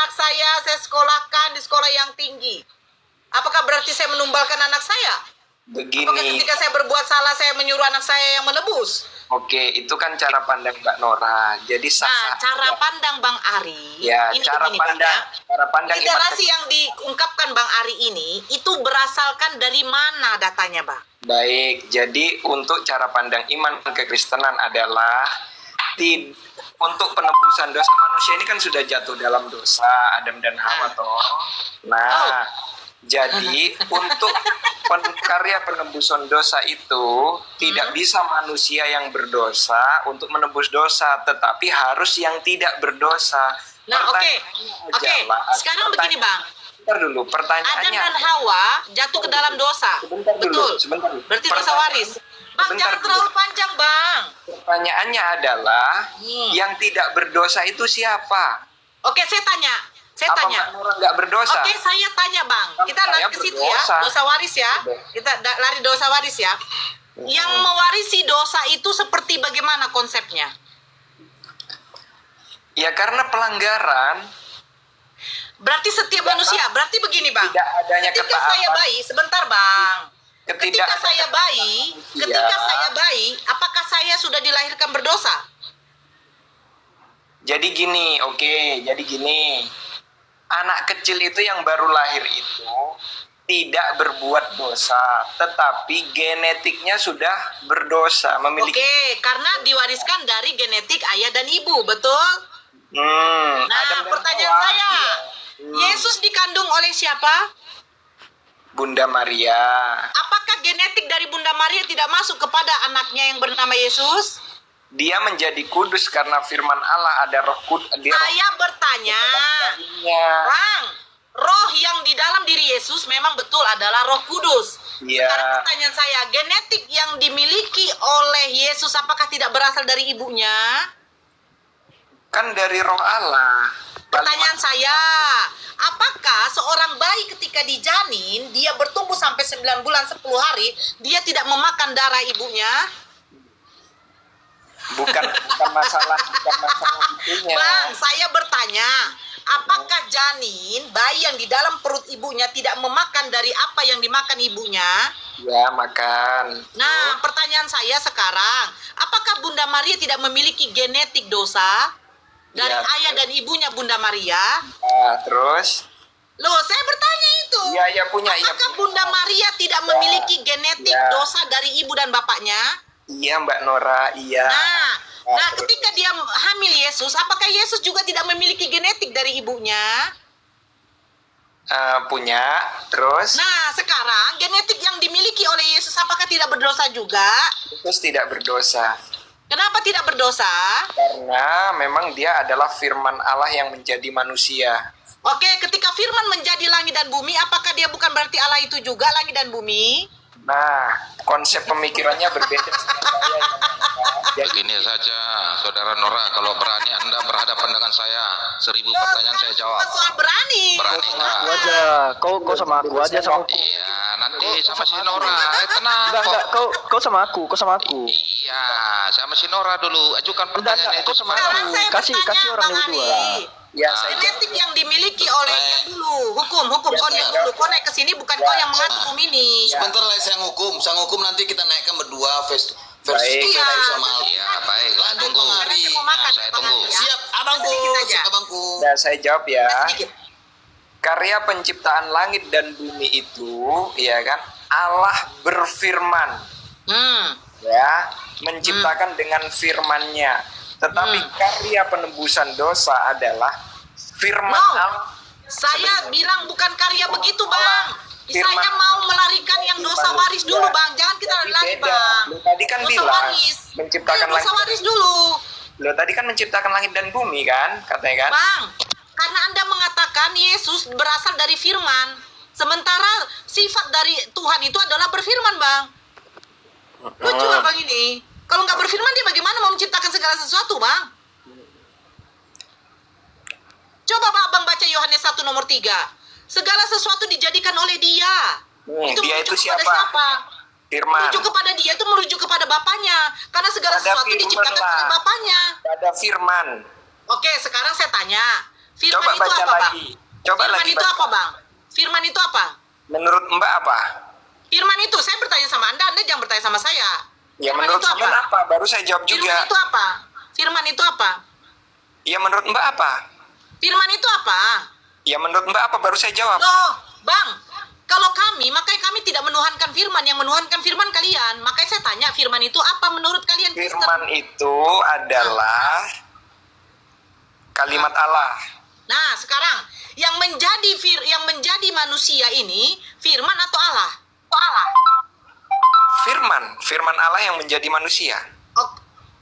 anak saya sekolahkan di sekolah yang tinggi. Apakah berarti saya menumbalkan anak saya? Begini. Apakah ketika saya berbuat salah saya menyuruh anak saya yang menebus? Oke, itu kan cara pandang Mbak Nora. Jadi Nah, cara pandang Bang Ari. Ya, ini cara begini, Bang, pandang, ya. cara pandang Literasi yang diungkapkan Bang Ari ini itu berasalkan dari mana datanya, Bang? Baik, jadi untuk cara pandang iman kekristenan adalah untuk penebusan dosa manusia ini kan sudah jatuh dalam dosa Adam dan Hawa toh. Nah, jadi untuk karya penebusan dosa itu tidak bisa manusia yang berdosa untuk menebus dosa, tetapi harus yang tidak berdosa. Nah, oke. Sekarang begini, Bang. Bentar dulu, Adam pertanyaannya. dan Hawa jatuh ke dalam dosa. Betul. Sebentar dulu. Berarti dosa waris. Bang, jangan terlalu panjang, Bang. Pertanyaannya adalah yang tidak berdosa itu siapa? Oke, saya tanya. Apa Mbak Nora nggak berdosa? Oke, saya tanya, Bang. Kita lari ke situ ya. Dosa waris ya. Kita lari dosa waris ya. Yang mewarisi dosa itu seperti bagaimana konsepnya? Ya karena pelanggaran. Berarti setiap manusia. Berarti begini, Bang. Tidak adanya ketika ketaatan. saya bayi, sebentar, Bang. Ketika saya bayi, apakah saya sudah dilahirkan berdosa? Jadi gini, jadi gini. Anak kecil itu yang baru lahir itu tidak berbuat dosa, tetapi genetiknya sudah berdosa, memiliki. Oke, karena diwariskan dari genetik ayah dan ibu, betul? Nah, pertanyaan saya, Yesus dikandung oleh siapa? Bunda Maria. Apakah genetik dari Bunda Maria tidak masuk kepada anaknya yang bernama Yesus? Dia menjadi kudus karena firman Allah ada roh kudus. Saya bertanya, Bang, roh yang di dalam diri Yesus memang betul adalah Roh Kudus. Iya. Sekarang pertanyaan saya, genetik yang dimiliki oleh Yesus apakah tidak berasal dari ibunya? Kan dari roh Allah. Pertanyaan saya, apakah seorang bayi ketika dijanin, dia bertumbuh sampai 9 bulan 10 hari, dia tidak memakan darah ibunya? Bukan masalah itunya. Bang, saya bertanya, apakah janin, bayi yang di dalam perut ibunya tidak memakan dari apa yang dimakan ibunya? Ya, makan. Nah, pertanyaan saya sekarang, apakah Bunda Maria tidak memiliki genetik dosa dari ayah dan ibunya Bunda Maria? Terus? Loh, saya bertanya itu. Iya, punya. Apakah Bunda Maria tidak memiliki genetik dosa dari ibu dan bapaknya? Iya, Mbak Nora, iya. Nah, ketika dia hamil Yesus, apakah Yesus juga tidak memiliki genetik dari ibunya? Punya, terus? Nah, sekarang genetik yang dimiliki oleh Yesus apakah tidak berdosa juga? Terus tidak berdosa. Kenapa tidak berdosa? Karena memang dia adalah firman Allah yang menjadi manusia. Oke, ketika firman menjadi langit dan bumi, apakah dia bukan berarti Allah itu juga langit dan bumi? Nah, konsep pemikirannya berbeda dengan saya. Begini saja, Saudara Nora, kalau berani Anda berhadapan dengan saya, 1000 pertanyaan saya jawab. Soal berani. Berani nggak? Aku aja, kau sama aku aja sama aku. Iya, nanti sama si Nora. Tenang Enggak, kok. kau sama aku. Iya, sama si Nora dulu. Ajukan pertanyaan Enggak, itu kau sama Sekarang aku. saya Kasih bertanya, orang Bang dulu Ari. Ya, saya Genetik yang dimiliki oleh dia dulu. Hukum, kau naik ke sini bukan kau yang mengatur ini. Sebentar lah saya ngukum nanti kita naikkan berdua versi Baik. kita sama Aldi. Iya, baik. Saya Lanjut tunggu. Bang Ari. Saya mau makan, Saya Bang tunggu. Ari, ya. Siap abangku, Sedikit aja. siap abangku. Nah, saya jawab ya. Sedikit. Karya penciptaan langit dan bumi itu, ya kan, Allah berfirman, ya, menciptakan dengan firman-Nya. Tetapi karya penebusan dosa adalah firman No. Allah. Saya bilang bukan karya begitu, Bang. Firman- Saya mau melarikan yang dosa waris dulu, Bang. Jangan kita Jadi lari, beda. Bang. Lu tadi kan Dosa bilang waris. menciptakan Ayo, dosa langit. waris dulu. Lo tadi kan menciptakan langit dan bumi kan, katanya kan? Bang, karena Anda mengatakan Yesus berasal dari firman. Sementara sifat dari Tuhan itu adalah berfirman, Bang. Lucu nggak, Bang, ini? Kalau nggak berfirman, dia bagaimana mau menciptakan segala sesuatu, Bang? Coba Abang baca Yohanes 1 nomor 3. Segala sesuatu dijadikan oleh dia. Dia itu merujuk kepada siapa? siapa? Firman. Merujuk kepada dia itu merujuk kepada Bapaknya. Karena segala Pada sesuatu firman diciptakan lah. oleh Bapaknya. Pada firman. Oke, sekarang saya tanya. Firman Coba itu baca apa, Bang? lagi. Coba Firman lagi itu baca. apa, Bang? Firman itu apa? Menurut Mbak apa? Firman itu, saya bertanya sama Anda jangan bertanya sama saya. Ya Firman menurut itu Sampean apa? Baru saya jawab juga. Firman itu apa? Firman itu apa? Ya menurut Mbak apa? Firman itu apa? Ya menurut Mbak apa? Baru saya jawab. Loh, Bang, kalau makanya kami tidak menuhankan firman, yang menuhankan firman kalian. Makanya saya tanya, firman itu apa menurut kalian Kristen? Firman itu adalah kalimat Allah. Nah, sekarang yang menjadi manusia ini firman atau Allah? Allah. Firman Allah yang menjadi manusia. Oh,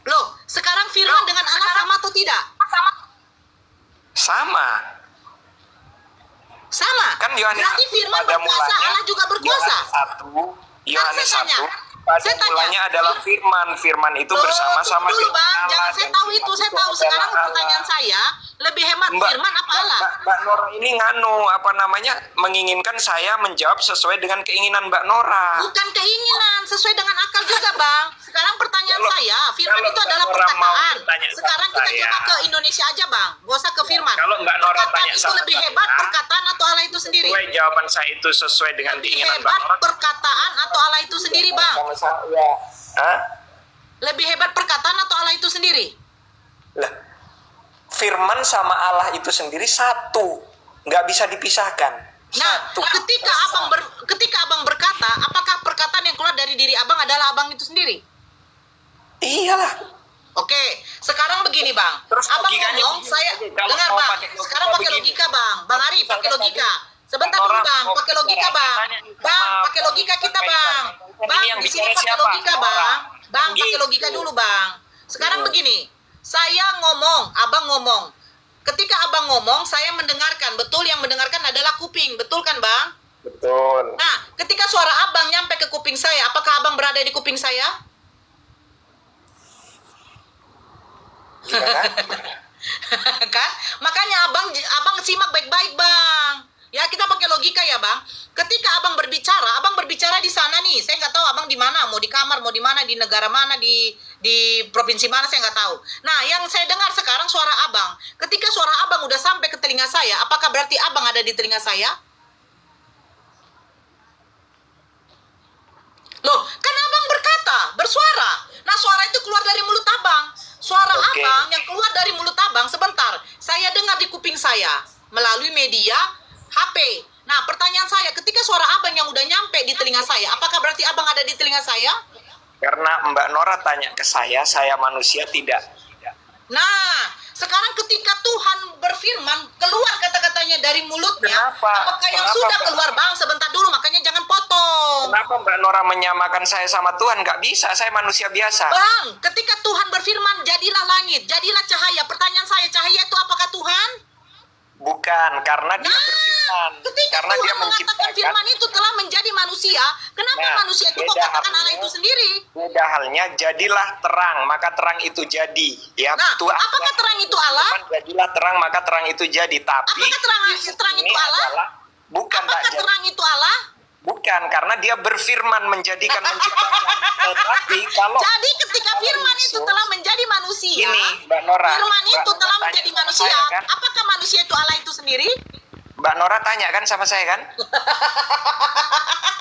loh, sekarang firman dengan Allah sama atau tidak? Sama. Sama. Kan Yohanes Berarti 1 firman pada berkuasa, mulanya, Allah juga berkuasa. Yohanes saya 1 tanya. pada Saya tanya. mulanya adalah firman. Firman itu Loh, bersama-sama tunggu dulu, dengan Bang. Allah, Jangan saya dan tahu firman itu, saya tahu. adalah Sekarang Allah. pertanyaan saya, lebih hemat firman apa Allah? Mbak Nora ini menginginkan saya menjawab sesuai dengan keinginan Mbak Nora. Bukan keinginan, sesuai dengan akal juga, Bang. Sekarang pertanyaan Kalau- saya, firman kalau itu Mbak adalah Nora mau perkataan. bertanya sama Sekarang kita saya. coba ke Indonesia aja, Bang. Gak usah ke firman. Kalau Mbak Nora Perkataan tanya itu sama lebih saya, hebat perkataan atau Allah itu sendiri? Sesuai jawaban saya itu sesuai dengan Lebih keinginan Mbak hebat Nora. perkataan atau Allah itu sendiri, Bang? Sama saya. Hah? Lebih hebat perkataan atau Allah itu sendiri? Lah, firman sama Allah itu sendiri satu, nggak bisa dipisahkan. Nah, Satu. ketika abang berkata, apakah perkataan yang keluar dari diri abang adalah abang itu sendiri? Iyalah. Oke, sekarang begini, Bang. Terus Abang logikanya ngomong, begini, saya kalau dengar, mau Bang. pakai logika Sekarang pakai begini. logika, Bang. Bang Ari, pakai Misalkan logika. tadi Sebentar dulu, orang Bang. mau Pakai logika, bicara, Bang. tanya, Bang, maaf, pakai logika kita, berkaitan. Bang. Ini Bang, yang di sini bicara pakai siapa? logika, Bang. Orang. Bang, pakai Gitu. logika dulu, Bang. Sekarang begini. Saya ngomong, abang ngomong. Ketika abang ngomong, saya mendengarkan. Betul, yang mendengarkan adalah kuping. Betul kan, Bang? Betul. Nah, ketika suara abang nyampe ke kuping saya, apakah abang berada di kuping saya? Kan? Makanya abang simak baik-baik, Bang. Ya, kita pakai logika ya, Bang. Ketika abang berbicara di sana nih. Saya nggak tahu abang di mana, mau di kamar, mau di mana, di negara mana, di provinsi mana, saya nggak tahu. Nah, yang saya dengar sekarang suara abang. Ketika suara abang udah sampai ke telinga saya, apakah berarti abang ada di telinga saya? Loh, kan abang bersuara. Nah, suara itu keluar dari mulut abang. Suara Oke. abang yang keluar dari mulut abang, sebentar. Saya dengar di kuping saya melalui media HP. Nah, pertanyaan saya, ketika suara abang yang udah nyampe di telinga saya, apakah berarti abang ada di telinga saya? Karena Mbak Nora tanya ke saya manusia tidak. Nah, sekarang ketika Tuhan berfirman, keluar kata-katanya dari mulutnya, Kenapa? apakah yang Kenapa, sudah Mbak? keluar, Bang? Sebentar dulu, makanya jangan potong. Kenapa Mbak Nora menyamakan saya sama Tuhan? Nggak bisa, saya manusia biasa. Bang, ketika Tuhan berfirman, jadilah langit, jadilah cahaya. Pertanyaan saya, cahaya itu apakah Tuhan? Bukan, karena dia Nah, berfirman. ketika Karena dia Tuhan mengatakan firman itu telah menjadi manusia, kenapa Nah, manusia itu kok beda katakan halnya. Allah itu sendiri? Beda halnya, jadilah terang, maka terang itu jadi. Ya, Nah, Tuhan, apakah terang itu Allah? Jadilah terang, maka terang itu jadi. Tapi Apakah terang Yesus itu ini Allah? adalah- bukan tak Apakah jadi. terang itu Allah? Bukan, karena dia berfirman menjadikan menciptakan. Tetapi kalau Jadi ketika kalau firman itu Yesus- telah menjadi manusia, Ini, Mbak Nora. firman Mbak itu Nora telah tanya menjadi sama manusia, saya, kan? apakah manusia itu Allah itu sendiri? Mbak Nora tanya kan sama saya kan?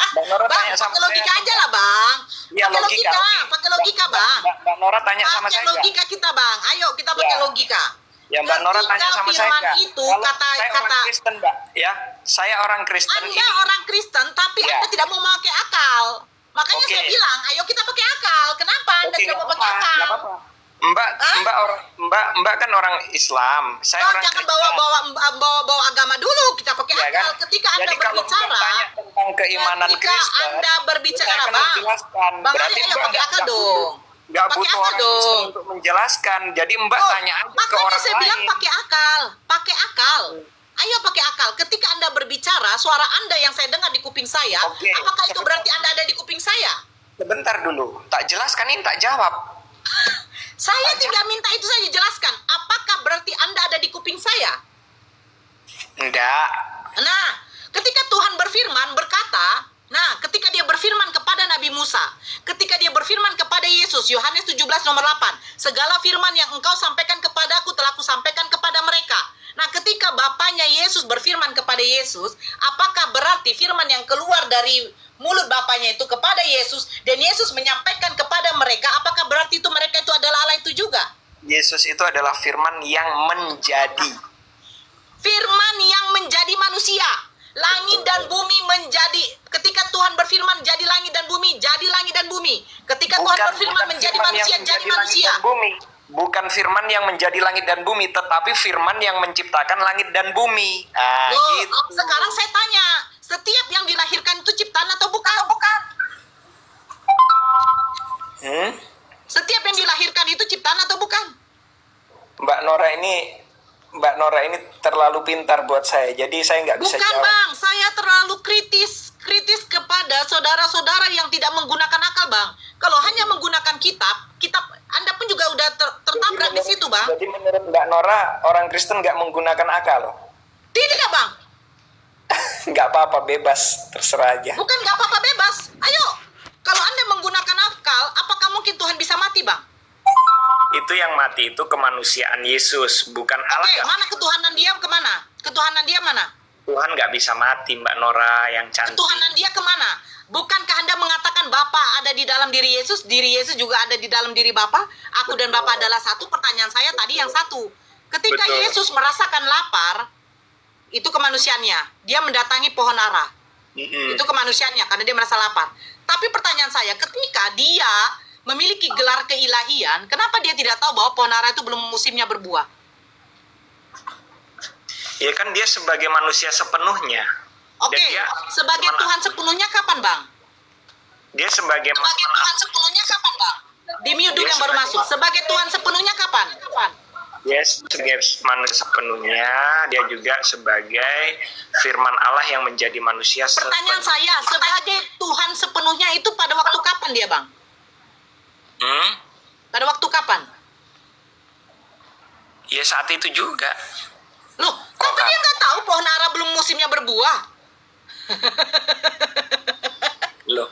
Mbak Nora Bang, tanya sama pakai saya. logika aja lah, Bang. Iya, Pakai logika. oke. pakai logika, Bang. Mbak Nora tanya sama Pakai saya nggak? logika kita, Bang. Ayo kita pakai Ya. logika. Ya Mbak Nora Ketika tanya sama saya firman nggak? itu Kalau kata saya orang Kristen Mbak, ya saya orang Kristen Anda ini. orang Kristen, tapi Ya. Anda tidak mau memakai akal. Makanya Oke. saya bilang, ayo kita pakai akal. Kenapa Anda Oke, tidak mau nggak pakai apa-apa, akal? nggak apa-apa. Mbak kan orang Islam, saya Oh, orang jangan Kristen. bawa agama dulu. Kita pakai Ya akal. kan? Ketika Anda Jadi kalau Mbak berbicara, tanya tentang keimanan ketika Kristen, Anda berbicara, saya akan Bang. menjelaskan. Bang Berarti Ali, ayo Mbak pakai akal nggak dong. nggak Pakai butuh akal orang Kristen dong. untuk menjelaskan. Jadi Mbak Oh, tanya aja ke makanya orang saya bilang lain. pakai akal. Pakai akal. Ayo pakai akal. Ketika Anda berbicara, suara Anda yang saya dengar di kuping saya, Oke. apakah itu berarti Anda ada di kuping saya? Sebentar dulu, tak jelaskan ini tak jawab. Saya tidak minta itu saja jelaskan. Apakah berarti Anda ada di kuping saya? Enggak. Nah, ketika Tuhan berfirman berkata, ketika dia berfirman kepada Nabi Musa, ketika dia berfirman kepada Yesus, Yohanes 17 nomor 8, segala firman yang engkau sampaikan kepadaku telah kusampaikan kepada mereka. Nah, ketika bapaknya Yesus berfirman kepada Yesus, apakah berarti firman yang keluar dari mulut bapaknya itu kepada Yesus dan Yesus menyampaikan kepada mereka, apakah berarti itu mereka itu adalah Allah itu juga? Yesus itu adalah firman yang menjadi. Firman yang menjadi manusia. Langit dan bumi menjadi, ketika Tuhan berfirman jadi langit dan bumi, jadi langit dan bumi. Ketika Tuhan berfirman menjadi firman manusia, yang jadi menjadi langit manusia. dan bumi. Bukan firman yang menjadi langit dan bumi, tetapi firman yang menciptakan langit dan bumi. Nah, Loh, gitu. sekarang saya tanya, setiap yang dilahirkan itu ciptaan atau bukan? Bukan. Setiap yang dilahirkan itu ciptaan atau bukan? Mbak Nora ini terlalu pintar buat saya, jadi saya nggak bisa Bukan jawab. bang, saya terlalu kritis kepada saudara-saudara yang tidak menggunakan akal bang. Kalau hanya menggunakan kitab Anda pun juga udah tertabrak di situ bang. Jadi menurut Mbak Nora, orang Kristen nggak menggunakan akal? Tidak bang, Nggak apa-apa, bebas, terserah aja. bukan nggak apa-apa bebas. Ayo, kalau Anda menggunakan akal, apakah mungkin Tuhan bisa mati bang? Itu yang mati itu kemanusiaan Yesus, bukan Allah. Oke, mana ketuhanan dia kemana? Ketuhanan dia mana? Tuhan nggak bisa mati, Mbak Nora yang cantik. Ketuhanan dia kemana? Bukankah Anda mengatakan Bapa ada di dalam diri Yesus juga ada di dalam diri Bapa? Aku dan Bapa adalah satu. Pertanyaan saya tadi yang satu. Ketika Betul. Yesus merasakan lapar, itu kemanusiaannya. Dia mendatangi pohon ara. Itu kemanusiaannya karena dia merasa lapar. Tapi pertanyaan saya, ketika dia memiliki gelar keilahian, kenapa dia tidak tahu bahwa pohon ara itu belum musimnya berbuah? Ya kan dia sebagai manusia sepenuhnya. Oke, Dan dia sebagai Tuhan sepenuhnya kapan, Bang? Dia sebagai Tuhan sepenuhnya kapan, Bang? Di mute dulu yang baru masuk. Sebagai Tuhan sepenuhnya kapan? dia sebagai manusia sepenuhnya, dia juga sebagai firman Allah yang menjadi manusia Pertanyaan saya, sebagai Tuhan sepenuhnya itu pada waktu kapan dia, Bang? Pada waktu kapan? Ya saat itu juga. Loh, tapi dia nggak tahu pohon ara belum musimnya berbuah. Loh.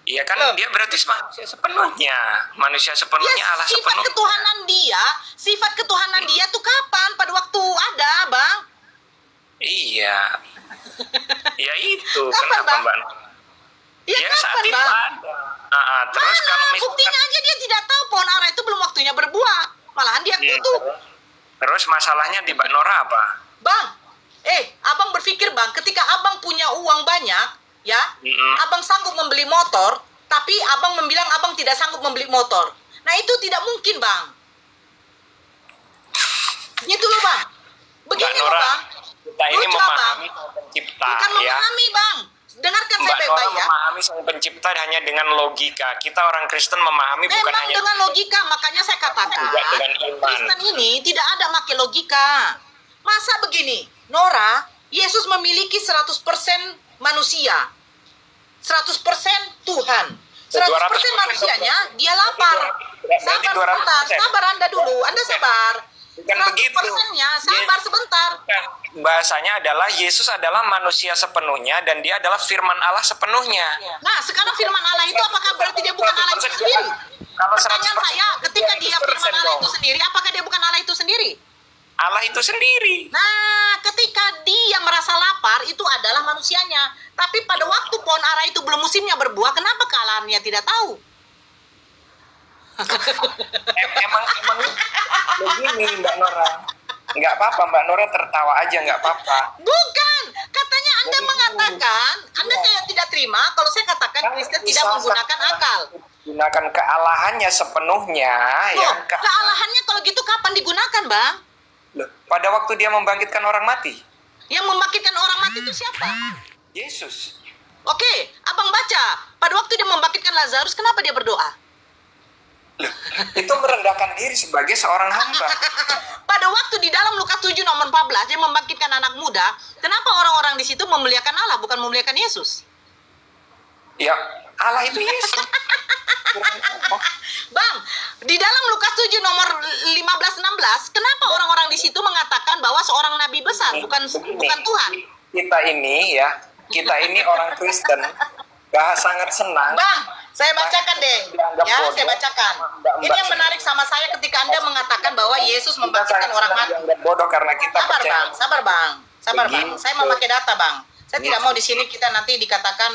Iya kan dia berarti manusia sepenuhnya. Manusia sepenuhnya, Ya, Allah sifat sepenuhnya. ketuhanan dia tuh kapan? Pada waktu ada, Bang. Iya. Ya itu. Kapan, Kenapa, Bang? Mbak? Ya, Ya saat kapan, itu Bang? ada. Terus Mana? kalau misalkan Buktinya aja dia tidak tahu pohon ara itu belum waktunya berbuah. Malahan dia kutuk. Terus masalahnya di Mbak Nora apa? Bang, abang berpikir bang, ketika abang punya uang banyak, ya, abang sanggup membeli motor, tapi abang membilang abang tidak sanggup membeli motor. Nah itu tidak mungkin bang. Gitu loh bang. Begini Mbak loh Nora, bang. kita ini Lucu, memahami Abang. Sang Pencipta, Bukan ya. memahami bang. Dengarkan saya Mbak Nora baik-baik ya. memahami Sang Pencipta hanya dengan logika. Kita orang Kristen memahami bukan Memang hanya dengan logika, makanya saya katakan Juga dengan iman. Kristen ini tidak ada pakai logika. Masa begini, Nora, Yesus memiliki 100% manusia, 100% Tuhan, 100% manusianya, dia lapar. Berarti Sabar 200%. sebentar, sabar Anda dulu, Anda sabar. Bukan begitu. 100%-nya, sabar sebentar. Bahasanya adalah Yesus adalah manusia sepenuhnya dan dia adalah firman Allah sepenuhnya. Nah, sekarang firman Allah itu apakah berarti dia bukan Allah itu sendiri? Kalau Pertanyaan 100% saya, ketika dia firman Allah dong. itu sendiri, apakah dia bukan Allah itu sendiri? Allah itu sendiri. Nah, ketika dia merasa lapar, itu adalah manusianya. Tapi pada waktu pohon ara itu belum musimnya berbuah, kenapa kealahannya tidak tahu? Emang begini Mbak Nora. Nggak apa-apa Mbak Nora, tertawa aja nggak apa-apa. Bukan, katanya Anda mengatakan, Anda saya tidak terima kalau saya katakan Kristen tidak menggunakan akal. Gunakan kealahannya sepenuhnya. Loh, Ya, kealahannya kalau gitu kapan digunakan, Bang? Loh, pada waktu dia membangkitkan orang mati. Yang membangkitkan orang mati itu siapa? Yesus. Oke, abang baca. Pada waktu dia membangkitkan Lazarus, kenapa dia berdoa? Itu merendahkan diri sebagai seorang hamba. Pada waktu di dalam Lukas 7 nomor 14, dia membangkitkan anak muda, kenapa orang-orang di situ memuliakan Allah, bukan memuliakan Yesus? Ya, Allah itu Yesus. Bang, di dalam Lukas 7 nomor 15-16, kenapa orang-orang di situ mengatakan bahwa seorang nabi besar, bukan Tuhan? Kita ini orang Kristen, sangat senang. Bang, Saya bacakan deh. Dianggap Ya, bodoh. saya bacakan. Mbak, Ini yang menarik sama saya ketika Anda mengatakan bahwa Yesus membangkitkan orang mati. Dianggap bodoh karena kita Sabar percaya. bang, sabar bang, sabar bang. Begini. Saya memakai data bang. Saya tidak mau di sini kita nanti dikatakan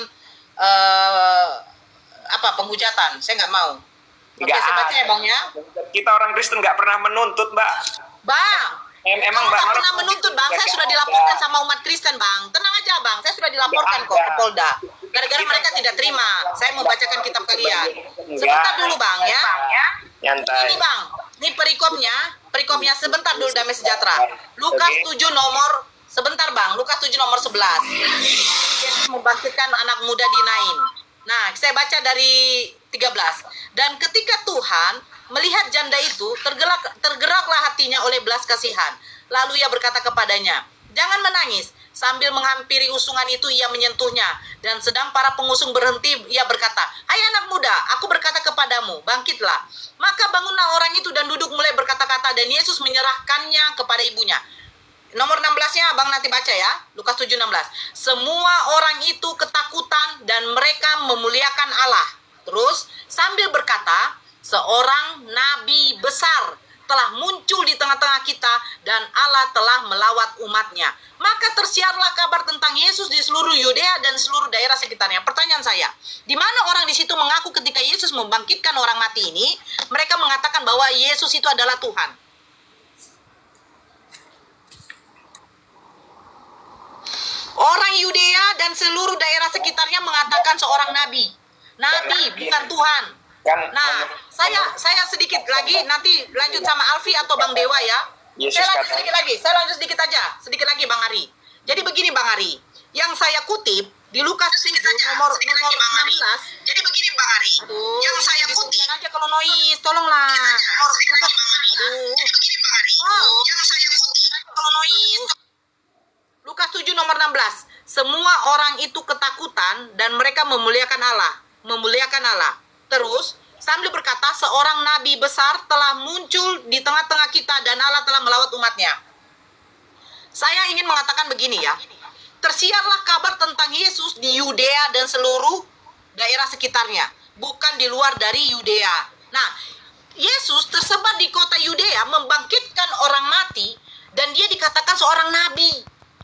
penghujatan. Saya nggak mau. Oke, Nggak saya baca ya ada. bang ya. Kita orang Kristen nggak pernah menuntut, Mbak. Bang, Emang kalau Mbak nggak Nora pernah menuntut bang, saya nggak sudah ada. dilaporkan sama umat Kristen bang. Tenang aja bang, saya sudah dilaporkan Nggak kok ke ada. Polda. Gara-gara mereka tidak terima. Saya membacakan kitab kalian. Sebentar dulu bang ya. Nyantai. Ini bang, ini perikopnya sebentar dulu damai sejahtera. Lukas Oke. 7 nomor, sebentar bang, Lukas 7 nomor 11. Yesus membangkitkan anak muda di Nain. Nah, saya baca dari 13. Dan ketika Tuhan melihat janda itu, tergeraklah hatinya oleh belas kasihan. Lalu ia berkata kepadanya, jangan menangis. Sambil menghampiri usungan itu, ia menyentuhnya. Dan sedang para pengusung berhenti, ia berkata, hai anak muda, aku berkata kepadamu, bangkitlah. Maka bangunlah orang itu dan duduk mulai berkata-kata, dan Yesus menyerahkannya kepada ibunya. Nomor 16-nya abang nanti baca ya, Lukas 7:16. Semua orang itu ketakutan dan mereka memuliakan Allah. Terus sambil berkata, seorang nabi besar telah muncul di tengah-tengah kita dan Allah telah melawat umatnya. Maka tersiarlah kabar tentang Yesus di seluruh Yudea dan seluruh daerah sekitarnya. Pertanyaan saya, di mana orang di situ mengaku ketika Yesus membangkitkan orang mati ini, mereka mengatakan bahwa Yesus itu adalah Tuhan? Orang Yudea dan seluruh daerah sekitarnya mengatakan seorang nabi. Nabi, bukan Tuhan. Nah, saya sedikit lagi, nanti lanjut sama Alfi atau Bang Dewa ya. Yesus Saya lanjut kata- sedikit lagi, saya lanjut sedikit aja. Sedikit lagi Bang Ari. Jadi begini Bang Ari, yang saya kutip di Lukas 7 nomor 16. Jadi begini Bang Ari, yang saya kutip aja kalau noise, tolonglah. Aduh. Yang saya kutip kalau noise. Lukas 7 nomor 16. Semua orang itu ketakutan dan mereka memuliakan Allah. Memuliakan Allah. Terus sambil berkata, seorang nabi besar telah muncul di tengah-tengah kita dan Allah telah melawat umatnya. Saya ingin mengatakan begini ya. Tersiarlah kabar tentang Yesus di Yudea dan seluruh daerah sekitarnya. Bukan di luar dari Yudea. Nah, Yesus tersebar di kota Yudea membangkitkan orang mati dan dia dikatakan seorang nabi.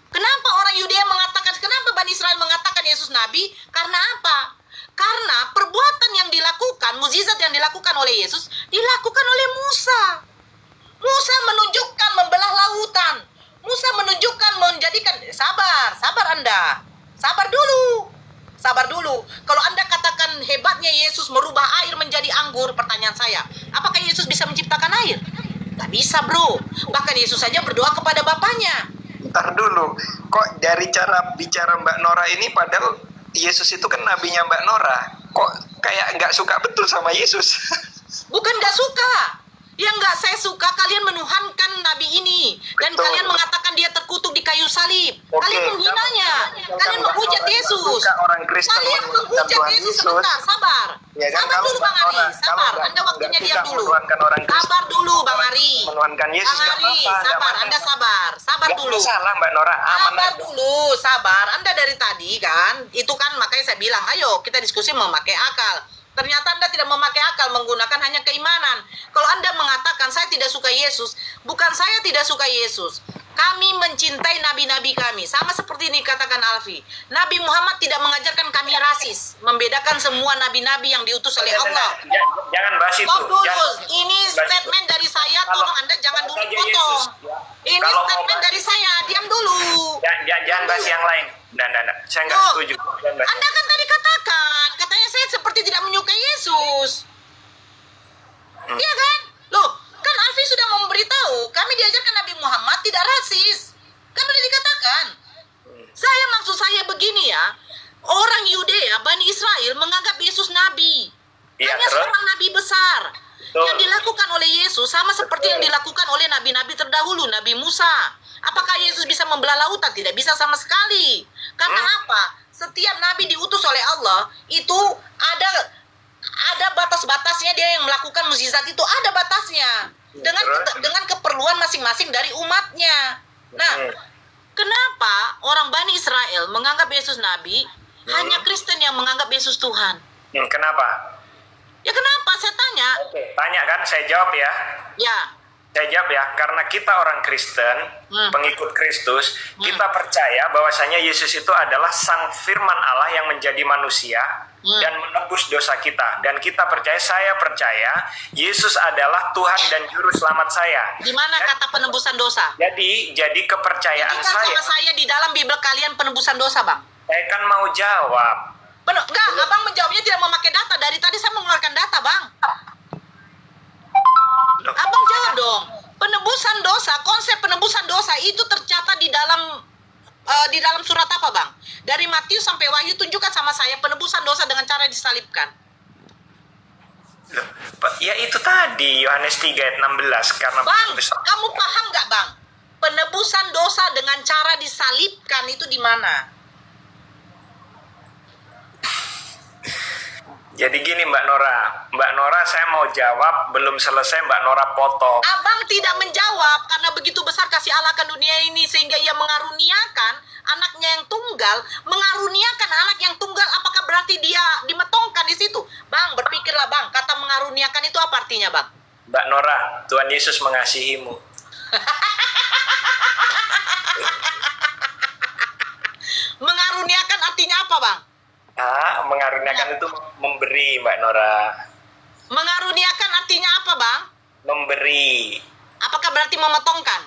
Kenapa orang Yudea mengatakan, kenapa Bani Israel mengatakan Yesus nabi? Karena apa? Karena perbuatan yang dilakukan, mukjizat yang dilakukan oleh Yesus, dilakukan oleh Musa. Musa menunjukkan membelah lautan. Musa menunjukkan menjadikan, sabar Anda. Sabar dulu. Kalau Anda katakan hebatnya Yesus merubah air menjadi anggur, pertanyaan saya, apakah Yesus bisa menciptakan air? Gak bisa bro. Bahkan Yesus saja berdoa kepada Bapaknya. Ntar dulu, kok dari cara bicara Mbak Nora ini padahal Yesus itu kan nabinya Mbak Nora. Kok kayak nggak suka betul sama Yesus? Bukan gak suka. Yang gak saya suka kalian menuhankan nabi ini. Dan Betul. kalian mengatakan dia terkutuk di kayu salib. Oke, Kalian menghinanya. kalau Kalian Mbak menghujat Nora Yesus. suka orang Kristen Kalian menuhankan menghujat Tuhan Yesus. Yesus. Sebentar, sabar. Ya kan, Sabar kalau dulu Mbak Bang Ari. Nora, Sabar, kalau Anda waktunya nggak diam suka dulu. menuhankan orang Kristen, Sabar dulu Bang Ari. menuhankan Yesus Bang nggak Ari, apa-apa, nggak sabar. masalah. Anda sabar. Sabar Nggak dulu. masalah Mbak Nora, aman Sabar aja. dulu, sabar. Anda dari tadi kan, itu kan makanya saya bilang, ayo kita diskusi memakai akal. Ternyata Anda tidak memakai akal, menggunakan hanya keimanan. Kalau Anda mengatakan saya tidak suka Yesus, bukan saya tidak suka Yesus. Kami mencintai nabi-nabi kami. Sama seperti ini katakan Alfi. Nabi Muhammad tidak mengajarkan kami rasis, membedakan semua nabi-nabi yang diutus oleh Allah. Jangan bahas itu. Stop dulu. Jangan- Ini statement dari saya. Tolong Anda jangan dulu saja potong. Yesus. Ini Kalau mau statement bahas- dari saya. Diam dulu. Jangan bahas yang lain. Nah. Saya nggak Loh, setuju. Jangan bahas Anda kan tadi katakan, katanya saya seperti tidak menyukai Yesus. Iya kan? Loh, kan Alfi sudah memberitahu, kami diajarkan Nabi Muhammad tidak rasis. Kan udah dikatakan. Maksud saya begini ya, orang Yudea, Bani Israel menganggap Yesus nabi. Iya, Hanya terus? seorang nabi besar. Betul. Yang dilakukan oleh Yesus sama seperti yang dilakukan oleh nabi-nabi terdahulu, Nabi Musa. Apakah Yesus bisa membelah lautan? Tidak bisa sama sekali. Karena apa? Setiap nabi diutus oleh Allah itu ada batas-batasnya, dia yang melakukan mukjizat itu ada batasnya. Dengan keperluan masing-masing dari umatnya. Nah, kenapa orang Bani Israel menganggap Yesus nabi? Hanya Kristen yang menganggap Yesus Tuhan. Kenapa? Ya kenapa? Saya tanya. Oke, tanya kan, saya jawab ya. Ya. Saya jawab ya, karena kita orang Kristen, pengikut Kristus, kita percaya bahwasanya Yesus itu adalah Sang Firman Allah yang menjadi manusia dan menebus dosa kita. Dan kita percaya, saya percaya, Yesus adalah Tuhan dan Juru Selamat saya. Di mana kata penebusan dosa? Jadi kepercayaan Bukan saya, sama saya di dalam Bible kalian penebusan dosa, Bang. saya kan mau jawab. Enggak, Abang menjawabnya tidak memakai data. Dari tadi saya mengeluarkan data, Bang. Loh, Abang jawab dong. Penebusan dosa, konsep penebusan dosa itu tercatat di dalam surat apa, Bang? Dari Matius sampai Wahyu, tunjukkan sama saya penebusan dosa dengan cara disalibkan. loh, ya itu tadi Yohanes 3 ayat 16 karena Bang, besar. kamu paham nggak, Bang? Penebusan dosa dengan cara disalibkan itu di mana? Jadi gini Mbak Nora saya mau jawab, belum selesai Mbak Nora potong. Abang tidak menjawab karena begitu besar kasih Allah akan dunia ini sehingga ia mengaruniakan anaknya yang tunggal, mengaruniakan anak yang tunggal, apakah berarti dia dimetongkan di situ? Bang, berpikirlah Bang, kata mengaruniakan itu apa artinya, Bang? Mbak Nora, Tuhan Yesus mengasihimu. Mengaruniakan artinya apa, Bang? Mengaruniakan itu memberi Mbak Nora. Mengaruniakan artinya apa, Bang? Memberi. Apakah berarti memetongkan?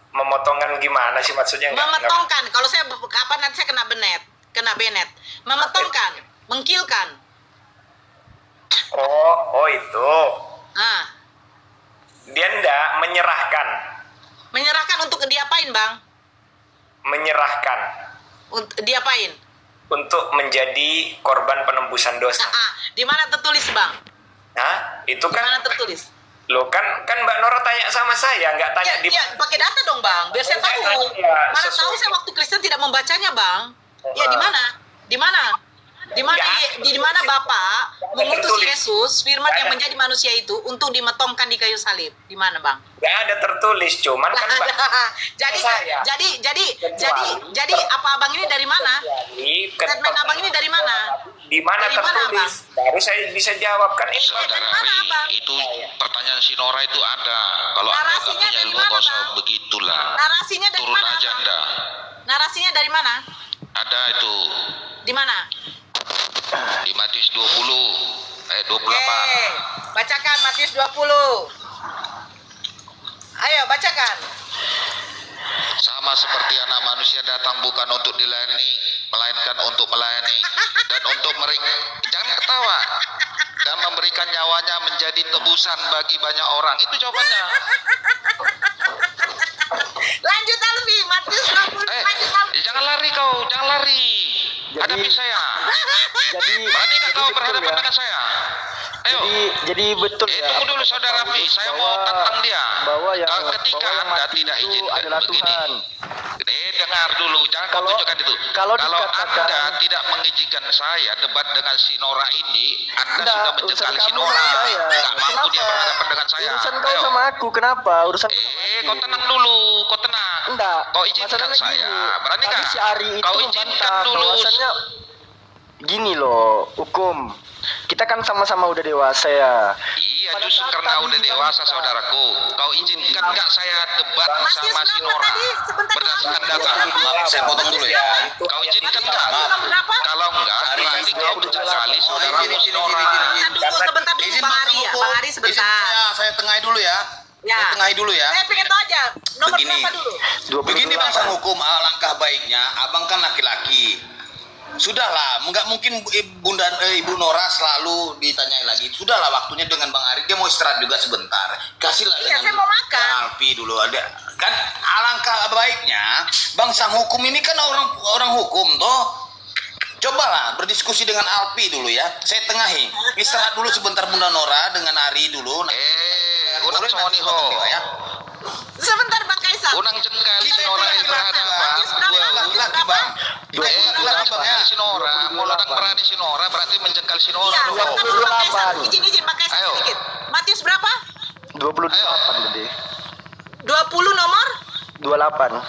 Memotongkan gimana sih maksudnya? Memetongkan. Kalau saya nanti saya kena benet. Memetongkan, mengkilkan. Oh itu. Nah, Dia enggak menyerahkan. menyerahkan untuk diapain, Bang? Menyerahkan Untuk diapain? untuk menjadi korban penembusan dosa. Di mana tertulis, Bang? Itu Di kan mana tertulis? Loh kan Mbak Nora tanya sama saya, nggak tanya di Pakai data dong, Bang, biar saya tahu. Ya, Mana tahu saya waktu Kristen tidak membacanya, Bang. Ya di mana? Di mana? Di mana Bapak mengutus Yesus, firman yang menjadi manusia itu untuk dimetongkan di kayu salib? Di mana, Bang? nggak ada tertulis, cuman kan Mbak jadi apa Abang ini dari mana? Statement Abang ini dari mana? Di mana Dari mana, tertulis? Baru saya bisa jawab kan ini. Saudara mana, Ri, Bang? itu pertanyaan si Nora itu ada. Kalau Anda Narasinya nggak punya dari ilmu, mana, nggak usah Bang? begitulah. Narasinya dari Turun mana, aja Bang? Anda. Narasinya dari mana? Ada itu Di mana? di Matius 20 ayat 28. Oke, bacakan Matius 20. Ayo, bacakan. Sama seperti anak manusia datang bukan untuk dilayani, melainkan untuk melayani dan untuk jangan ketawa, dan memberikan nyawanya menjadi tebusan bagi banyak orang. Itu jawabannya. Lanjut Alfi, Matius 20. Jangan lari kau, jangan lari. Hadapi saya. Berani nggak kau berhadapan dengan saya? Ayo. Jadi betul ya. Tunggu dulu saudara Fi, saya mau tantang dia. Ketika bahwa yang Anda mati tidak itu izin adalah Tuhan. Dengar dulu, jangan kau tunjukkan itu. kalau Kalau dikatakan- Anda tidak mengizinkan saya debat dengan si Nora ini, Anda Enggak, sudah mencekali urusan si kamu Nora. sama saya. Nggak mampu Kenapa? dia berhadapan dengan saya. Urusan kau Ayo. sama aku, kenapa? Urusan Kau tenang dulu, kau tenang. Enggak. Kau izinkan Masalahnya saya. gini, Berani tadi nggak? si Ari itu Kau izinkan membantah dulu. bahwasannya gini loh, hukum. Kita kan sama-sama udah dewasa ya. Iya, Pada justru saat karena tadi udah kita dewasa minta- saudaraku. Kau izinkan nggak saya debat Matius sama si berapa Nora tadi? Sebentar dulu. berdasarkan data? Maaf, saya potong dulu ya. Kau izinkan nggak? Nomor berapa? Kalau enggak, berarti kau mencekali saudara Gini, Nora. Sebentar dulu, Izin Bang Bang Ari ya. Sanggup. Bang Ari Izin sebentar. saya tengahi dulu ya. Ya. Saya tengahi dulu ya. Saya pengen tahu aja. Nomor Begini. berapa dulu? 28. Begini Bang Sang Hukum, alangkah baiknya abang kan laki-laki. Sudahlah, nggak mungkin Ibu Nora selalu ditanyai lagi. Sudahlah, waktunya dengan Bang Ari, dia mau istirahat juga sebentar. Kasihlah Iya, dengan saya mau makan. Bang Alfi dulu ada. Kan alangkah baiknya Bang Sang Hukum ini kan orang hukum toh. Cobalah berdiskusi dengan Alfi dulu ya. Saya tengahi. Istirahat dulu sebentar Bunda Nora dengan Ari dulu. Unang Boleh songoni nanti ho. potong ya. Sebentar Bang Kaisar. Unang jengkali si Kita Nora itu yang berhadapan. Laki-laki Bang. Unang jengkali si Nora. Mau ladang berani si Nora, berarti menjengkal si Nora. Iya, dulu. sebentar dulu Bang Kaisar. 28. Izin Bang Kaisar Ayo. sedikit. Matius berapa? 28 tadi. 20 nomor 28.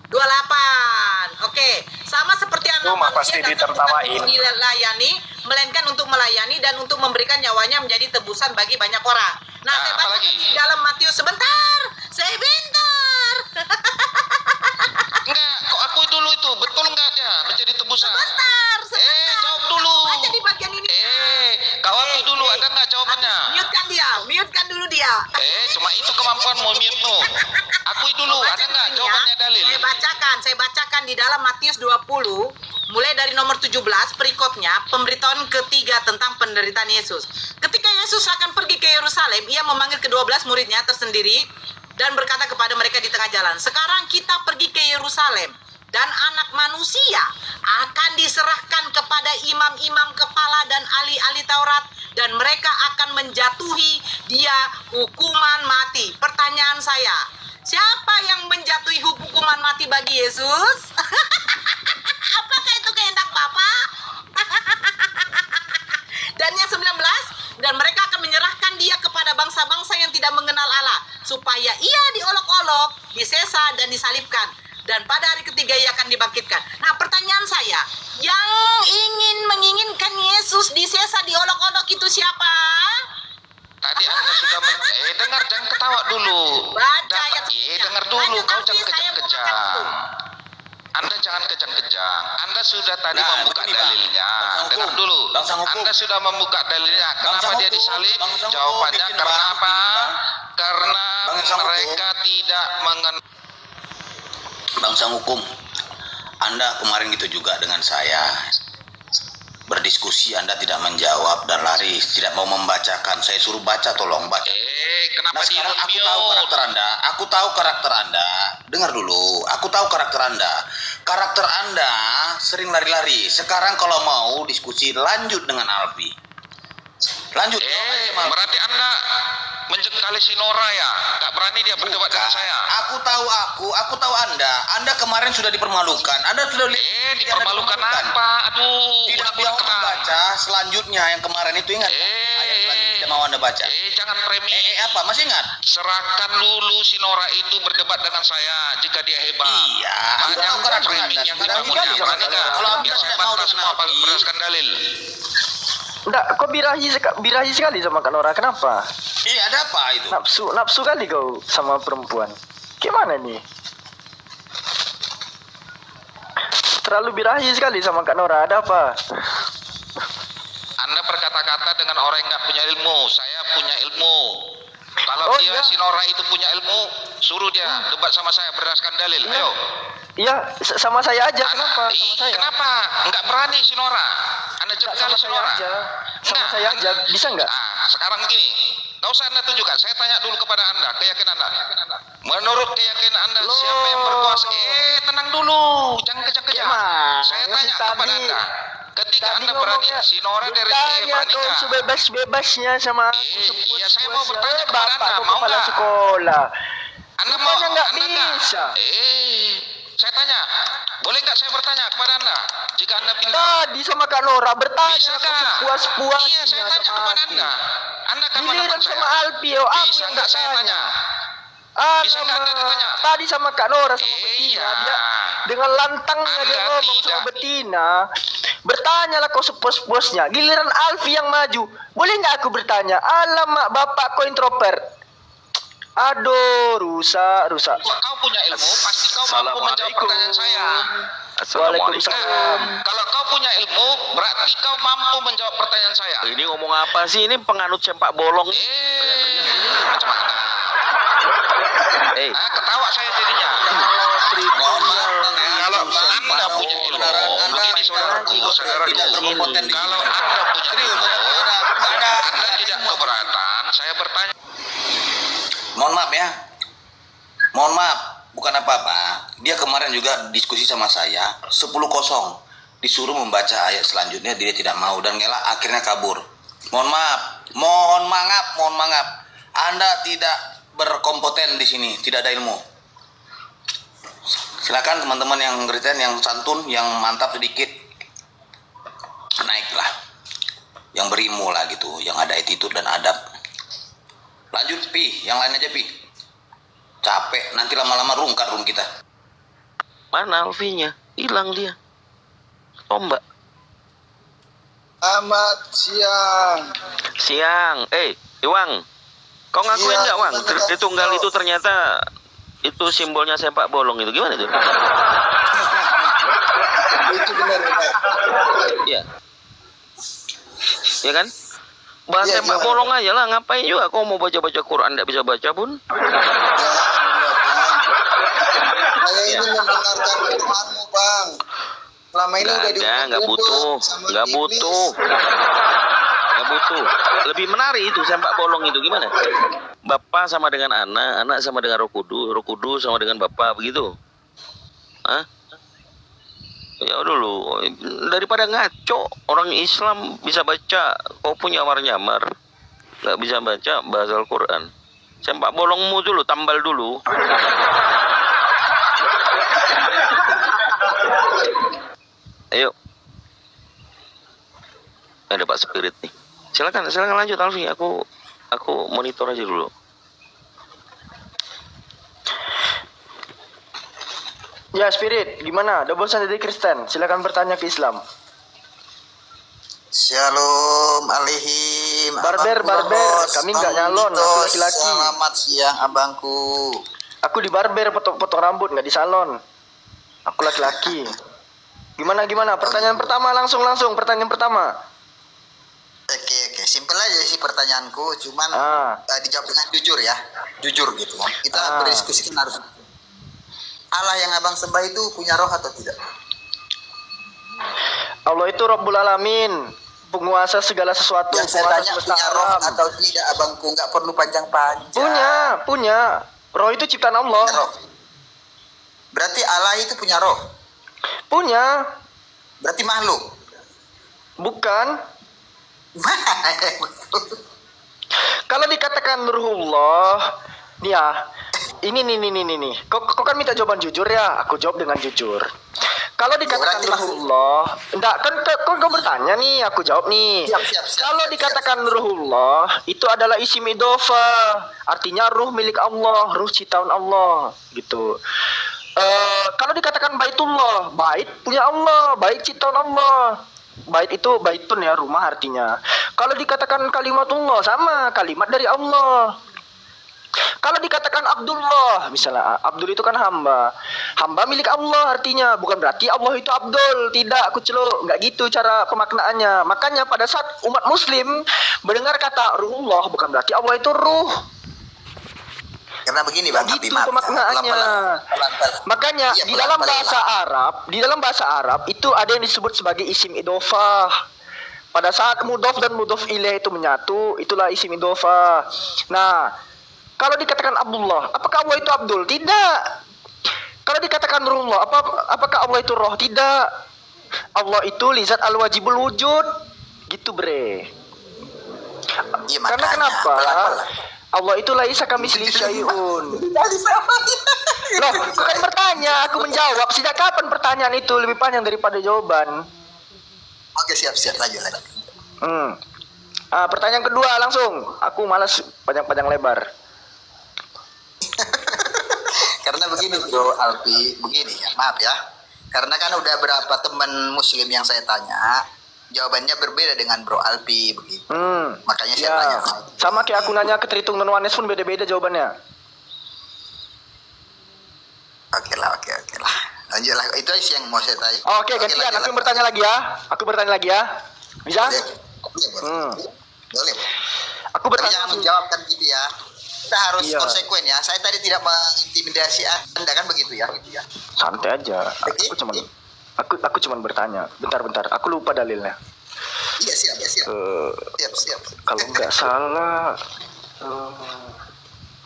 28. Oke, sama seperti anak Cuma manusia pasti datang ditertawain. bukan untuk dilayani, melainkan untuk melayani dan untuk memberikan nyawanya menjadi tebusan bagi banyak orang. Nah, Nah, saya apa baca lagi? di dalam Matius sebentar. Enggak, kok akui dulu itu. Betul enggak dia menjadi tebusan? Sebentar. Jawab dulu. Baca di bagian ini. Kau akui dulu, ada enggak jawabannya? Mute-kan dulu dia. Cuma itu kemampuanmu, mute-mu. Akui dulu, Baca ada enggak dulu ya. jawabannya dalil? Saya bacakan di dalam Matius 20, mulai dari nomor 17 perikopnya, pemberitahuan ketiga tentang penderitaan Yesus. Ketika Yesus akan pergi ke Yerusalem, ia memanggil ke-12 muridnya tersendiri dan berkata kepada mereka di tengah jalan, "Sekarang kita pergi ke Yerusalem, dan anak manusia akan diserahkan kepada imam-imam kepala dan ahli-ahli Taurat, dan mereka akan menjatuhi dia hukuman mati." Pertanyaan saya, siapa yang menjatuhi hukuman mati bagi Yesus? Apakah itu kehendak Bapa? Dan yang 19, dan mereka akan menyerahkan dia kepada bangsa-bangsa yang tidak mengenal Allah, supaya ia diolok-olok, disesa dan disalibkan, dan pada hari ketiga ia akan dibangkitkan. Nah, pertanyaan saya, yang menginginkan Yesus disesa, diolok-olok itu siapa? Tadi Anda sudah dengar, jangan ketawa dulu. Baca ayat sebelumnya. Dengar dulu, Lanjut, kau Alfi, jangan saya mau kejang-kejang. makan dulu. Anda jangan kejang-kejang. Anda sudah tadi Nah, membuka begini, Bang. dalilnya. Bangsa hukum. Dengar dulu. Bangsa hukum. Anda sudah membuka dalilnya. Bangsa Kenapa dia hukum. disalib? Bangsa hukum. Jawabannya Bikin, karena Bang. apa? Bikin, Bang. Karena Bangsa hukum. mereka tidak mengenal. Bangsa hukum, Anda kemarin gitu juga dengan saya. Berdiskusi, Anda tidak menjawab dan lari, tidak mau membacakan. Saya suruh baca, tolong baca. Kenapa Nah, dia sekarang aku mute? tahu karakter Anda. Aku tahu karakter Anda. Dengar dulu. Aku tahu karakter Anda. Karakter Anda sering lari-lari. Sekarang kalau mau diskusi, lanjut dengan Alfi. Lanjut. Berarti Anda menjengkali si Nora ya? Gak berani dia berdebat dengan saya? Aku tahu Anda. Anda kemarin sudah dipermalukan. Anda sudah Dipermalukan apa? Aduh, Tidak udah mau keram. membaca selanjutnya yang kemarin itu, ingat? Ayat selanjutnya tidak mau Anda baca. Jangan premi. Apa? Masih ingat? Serahkan dulu si Nora itu berdebat dengan saya jika dia hebat. Iya, Banyak aku tahu karakter framing Anda. yang Tidak dibangunnya. bisa Berani masalah. nggak? Kalau Anda Biar saya tidak mau bantah dengan semua Alfi, berdasarkan dalil. Enggak, kau birahi sekali sama Kak Nora. Kenapa? Iya, ada apa itu? Nafsu kali kau sama perempuan. Gimana nih? Terlalu birahi sekali sama Kak Nora. Ada apa? Anda berkata-kata dengan orang yang nggak punya ilmu. Saya punya ilmu. Kalau Oh, dia iya. si Nora itu punya ilmu, suruh dia debat sama saya berdasarkan dalil. Ayo. Iya, sama saya aja. Kenapa? Sama saya. Kenapa? Nggak berani si Nora. Anda Enggak, jengkal sama si saya Nora. aja. Sama Enggak, saya aja. Bisa enggak? Sekarang begini. Gak usah Anda tunjukkan. Saya tanya dulu kepada Anda, keyakinan Anda. Menurut keyakinan Anda, Loh. siapa yang berkuasa? Tenang dulu. Jangan kejang-kejang. Gimana Saya tanya sih kepada tadi? Anda. Ketika Tadi Anda berani, ngomongnya, si Nora dari bertanya berani kau nggak? sebebas-bebasnya sama aku, Iya, saya mau sepuasnya. bertanya kepada Bapak Anda, kau mau kepala nggak? sekolah. Anda mau? Rupanya nggak Anda nggak? bisa. Saya tanya. Boleh nggak saya bertanya kepada Anda? Jika Anda pintar. Tadi sama Kak Nora bertanya Bisa aku nggak? sepuas-puasnya Iya, saya tanya sama kepada aku. Anda. Anda kan mana Giliran saya? sama Alpio, aku Bisa yang nggak saya bertanya. tanya? Bisa nggak Anda tanya? Tadi sama Kak Nora sama Iya. Betina, dia dengan lantangnya dia Anda ngomong sama tidak. Betina. Bertanyalah kau sepuas-puasnya. Giliran Alfi yang maju. Boleh nggak aku bertanya? Alamak, bapak kau introvert. Aduh, rusak. Kalau kau punya ilmu, pasti kau mampu menjawab pertanyaan saya. Waalaikumsalam. Kalau kau punya ilmu, berarti kau mampu menjawab pertanyaan saya. Ini ngomong apa sih? Ini penganut sepak bolong. Macam mana? Ketawa saya jadinya. Mohon maaf, Bang. Kalau Anda punya ilmu, begini saudaraku, saudara tidak berkompeten di kalau sini. Anda punya Serius, ilmu, ada Anda tidak keberatan, saya bertanya. Mohon maaf ya. Mohon maaf, bukan apa-apa. Dia kemarin juga diskusi sama saya 10-0. Disuruh membaca ayat selanjutnya, dia tidak mau dan ngelak, akhirnya kabur. Mohon maaf. Anda tidak berkompeten di sini, tidak ada ilmu. Silakan teman-teman yang ngertiin, yang santun, yang mantap sedikit, naiklah. Yang berilmu lah gitu, yang ada attitude dan adab. Lanjut Pi, yang lain aja Pi. Capek, nanti lama-lama rungkat room kita. Mana Alfinya? Hilang dia. Tombak. Selamat siang. Siang. Iwang. Kau ngakuin Iya, nggak, Wang? gimana, Tritunggal Bang? itu ternyata itu simbolnya sepak bolong itu. Gimana itu? Itu benar-benar. Iya. Ya kan? Bahas Iya, sepak gimana? bolong aja lah. Ngapain juga kau mau baca-baca Quran nggak bisa baca pun? Saya ini mendengarkan Quranmu, Bang. Selama ini udah Nggak butuh. sama Nggak iblis. butuh. Nggak butuh. Lebih menarik itu sepak bolong itu gimana? Bapak sama dengan anak, anak sama dengan Roh Kudus sama dengan Bapak begitu. Hah? Ya dulu, daripada ngaco orang Islam bisa baca, kau punya nyamar nggak bisa baca bahasa Al-Quran. Sepak bolongmu dulu, tambal dulu. Ayo. Ada Pak Spirit nih. Silakan lanjut Alfi. Aku monitor aja dulu. Ya Spirit, gimana? Udah bosan jadi Kristen? Silakan bertanya ke Islam. Shalom alaihim. Barber, abangku barber. Ros, Kami nggak Bang nyalon, Mitos. aku laki-laki. Selamat siang abangku. Aku di barber potong rambut, nggak di salon. Aku laki-laki. Gimana? Pertanyaan pertama langsung. Pertanyaan pertama. Oke, simpel aja sih pertanyaanku, cuman dijawab dengan jujur ya, jujur gitu kan. Kita berdiskusi kan harus. Allah yang abang sembah itu punya roh atau tidak? Allah itu Rabbul Alamin, penguasa segala sesuatu. Yang saya penguasa tanya semesta punya roh alam. atau tidak abangku, nggak perlu panjang-panjang. Punya. Roh itu ciptaan Allah. Punya roh. Berarti Allah itu punya roh. Punya. Berarti makhluk. Bukan. Kalau dikatakan ruhullah, nih ya. Ini nih. Kau kan minta jawaban jujur ya? Aku jawab dengan jujur. Kalau dikatakan Berarti ruhullah, enggak kan kau bertanya nih, aku jawab nih. Siap. Kalau dikatakan ruhullah, itu adalah isim idhofah. Artinya ruh milik Allah, ruh ciptaan Allah, gitu. Kalau dikatakan baitullah, bait punya Allah, bait ciptaan Allah. Bait itu baitun ya, rumah artinya. Kalau dikatakan kalimatullah, sama, kalimat dari Allah. Kalau dikatakan Abdullah, misalnya Abdul itu kan hamba. Hamba milik Allah artinya, bukan berarti Allah itu Abdul. Tidak, aku celuk, nggak gitu cara pemaknaannya. Makanya pada saat umat muslim mendengar kata ruhullah, bukan berarti Allah itu ruh. Karena begini Bang, Gitu Habib, maaf, pemaknaannya. pelan-pelan. Makanya Iya, di dalam pelan-pelan. bahasa Arab itu ada yang disebut sebagai isim idhofah. Pada saat mudhof dan mudhof ilaih itu menyatu, itulah isim idhofah. Nah, kalau dikatakan Abdullah, apakah Allah itu Abdul? Tidak. Kalau dikatakan ruhullah, apakah Allah itu roh? Tidak. Allah itu lizat al-wajibul wujud. Gitu bre. Iya, Karena makanya, kenapa? pelan-pelan. Allah itu laisa kamitslihi syai'un. Loh, bukan bertanya, aku menjawab. Sejak kapan pertanyaan itu lebih panjang daripada jawaban? Oke, siap, lanjut. Pertanyaan kedua langsung. Aku malas panjang-panjang lebar. Karena begini Bro Alfi, begini ya, maaf ya. Karena kan udah berapa teman muslim yang saya tanya, jawabannya berbeda dengan Bro Alfi begitu. Makanya saya tanya. Sama kayak aku nanya ke Tritung non Wanes pun beda-beda jawabannya. Oke lah. Lanjutlah, itu aja yang mau saya tanya. Oke, gantian. Aku bertanya lagi ya. Bisa? Boleh. Aku Tapi bertanya. jangan menjawabkan gitu ya. Kita harus Iya. konsekuen ya. Saya tadi tidak mengintimidasi Anda kan begitu ya. Santai aja. Aku cuman bertanya. Bentar. Aku lupa dalilnya. Iya, siap. Siap. Kalau nggak salah,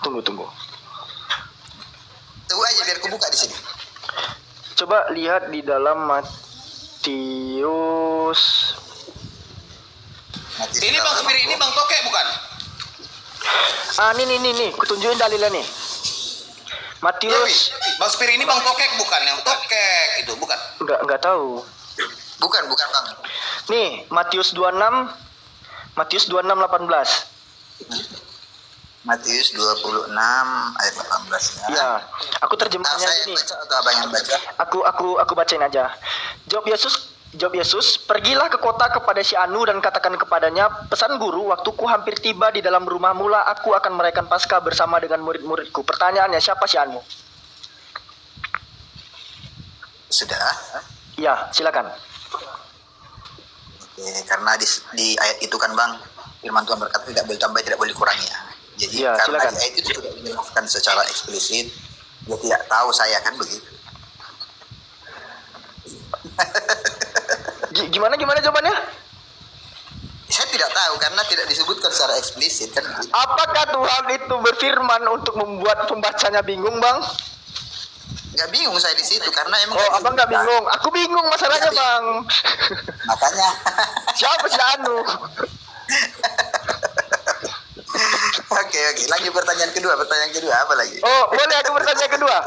tunggu. Tunggu aja biar aku buka di sini. Coba lihat di dalam Matius. Ini Bang Spirit, ini Bang Tokek bukan? Nih, kutunjukin dalilnya nih. Matius. Bang Spirit ini Bang Tokek bukan? Yang Tokek itu bukan? Nggak tahu. Bukan Bang. Nih, Matius 26 18. Matius 26 ayat 18 ya. Ya, aku terjemahnya Saya gini. baca atau abang yang baca? Aku bacain aja. Jawab Yesus, pergilah ke kota kepada si Anu dan katakan kepadanya, pesan guru, waktuku hampir tiba di dalam rumah mula, aku akan merayakan Paskah bersama dengan murid-muridku. Pertanyaannya, siapa si Anu? Sudah. Ya, silakan. Oke, karena di ayat itu kan Bang, firman Tuhan berkata tidak boleh tambah, tidak boleh kurangi ya. Jadi Ya, karena silakan. di ayat itu tidak dijelaskan secara eksplisit, dia tidak tahu saya kan begitu. Gimana jawabannya? Saya tidak tahu karena tidak disebutkan secara eksplisit kan. Apakah Tuhan itu berfirman untuk membuat pembacanya bingung, Bang? Nggak bingung saya di situ karena emang. Oh, abang nggak bingung. Aku bingung masalahnya, Nggak Bang. Makanya. Siapa si Anu? Oke. Lagi pertanyaan kedua apa lagi? Oh, boleh aku bertanya kedua?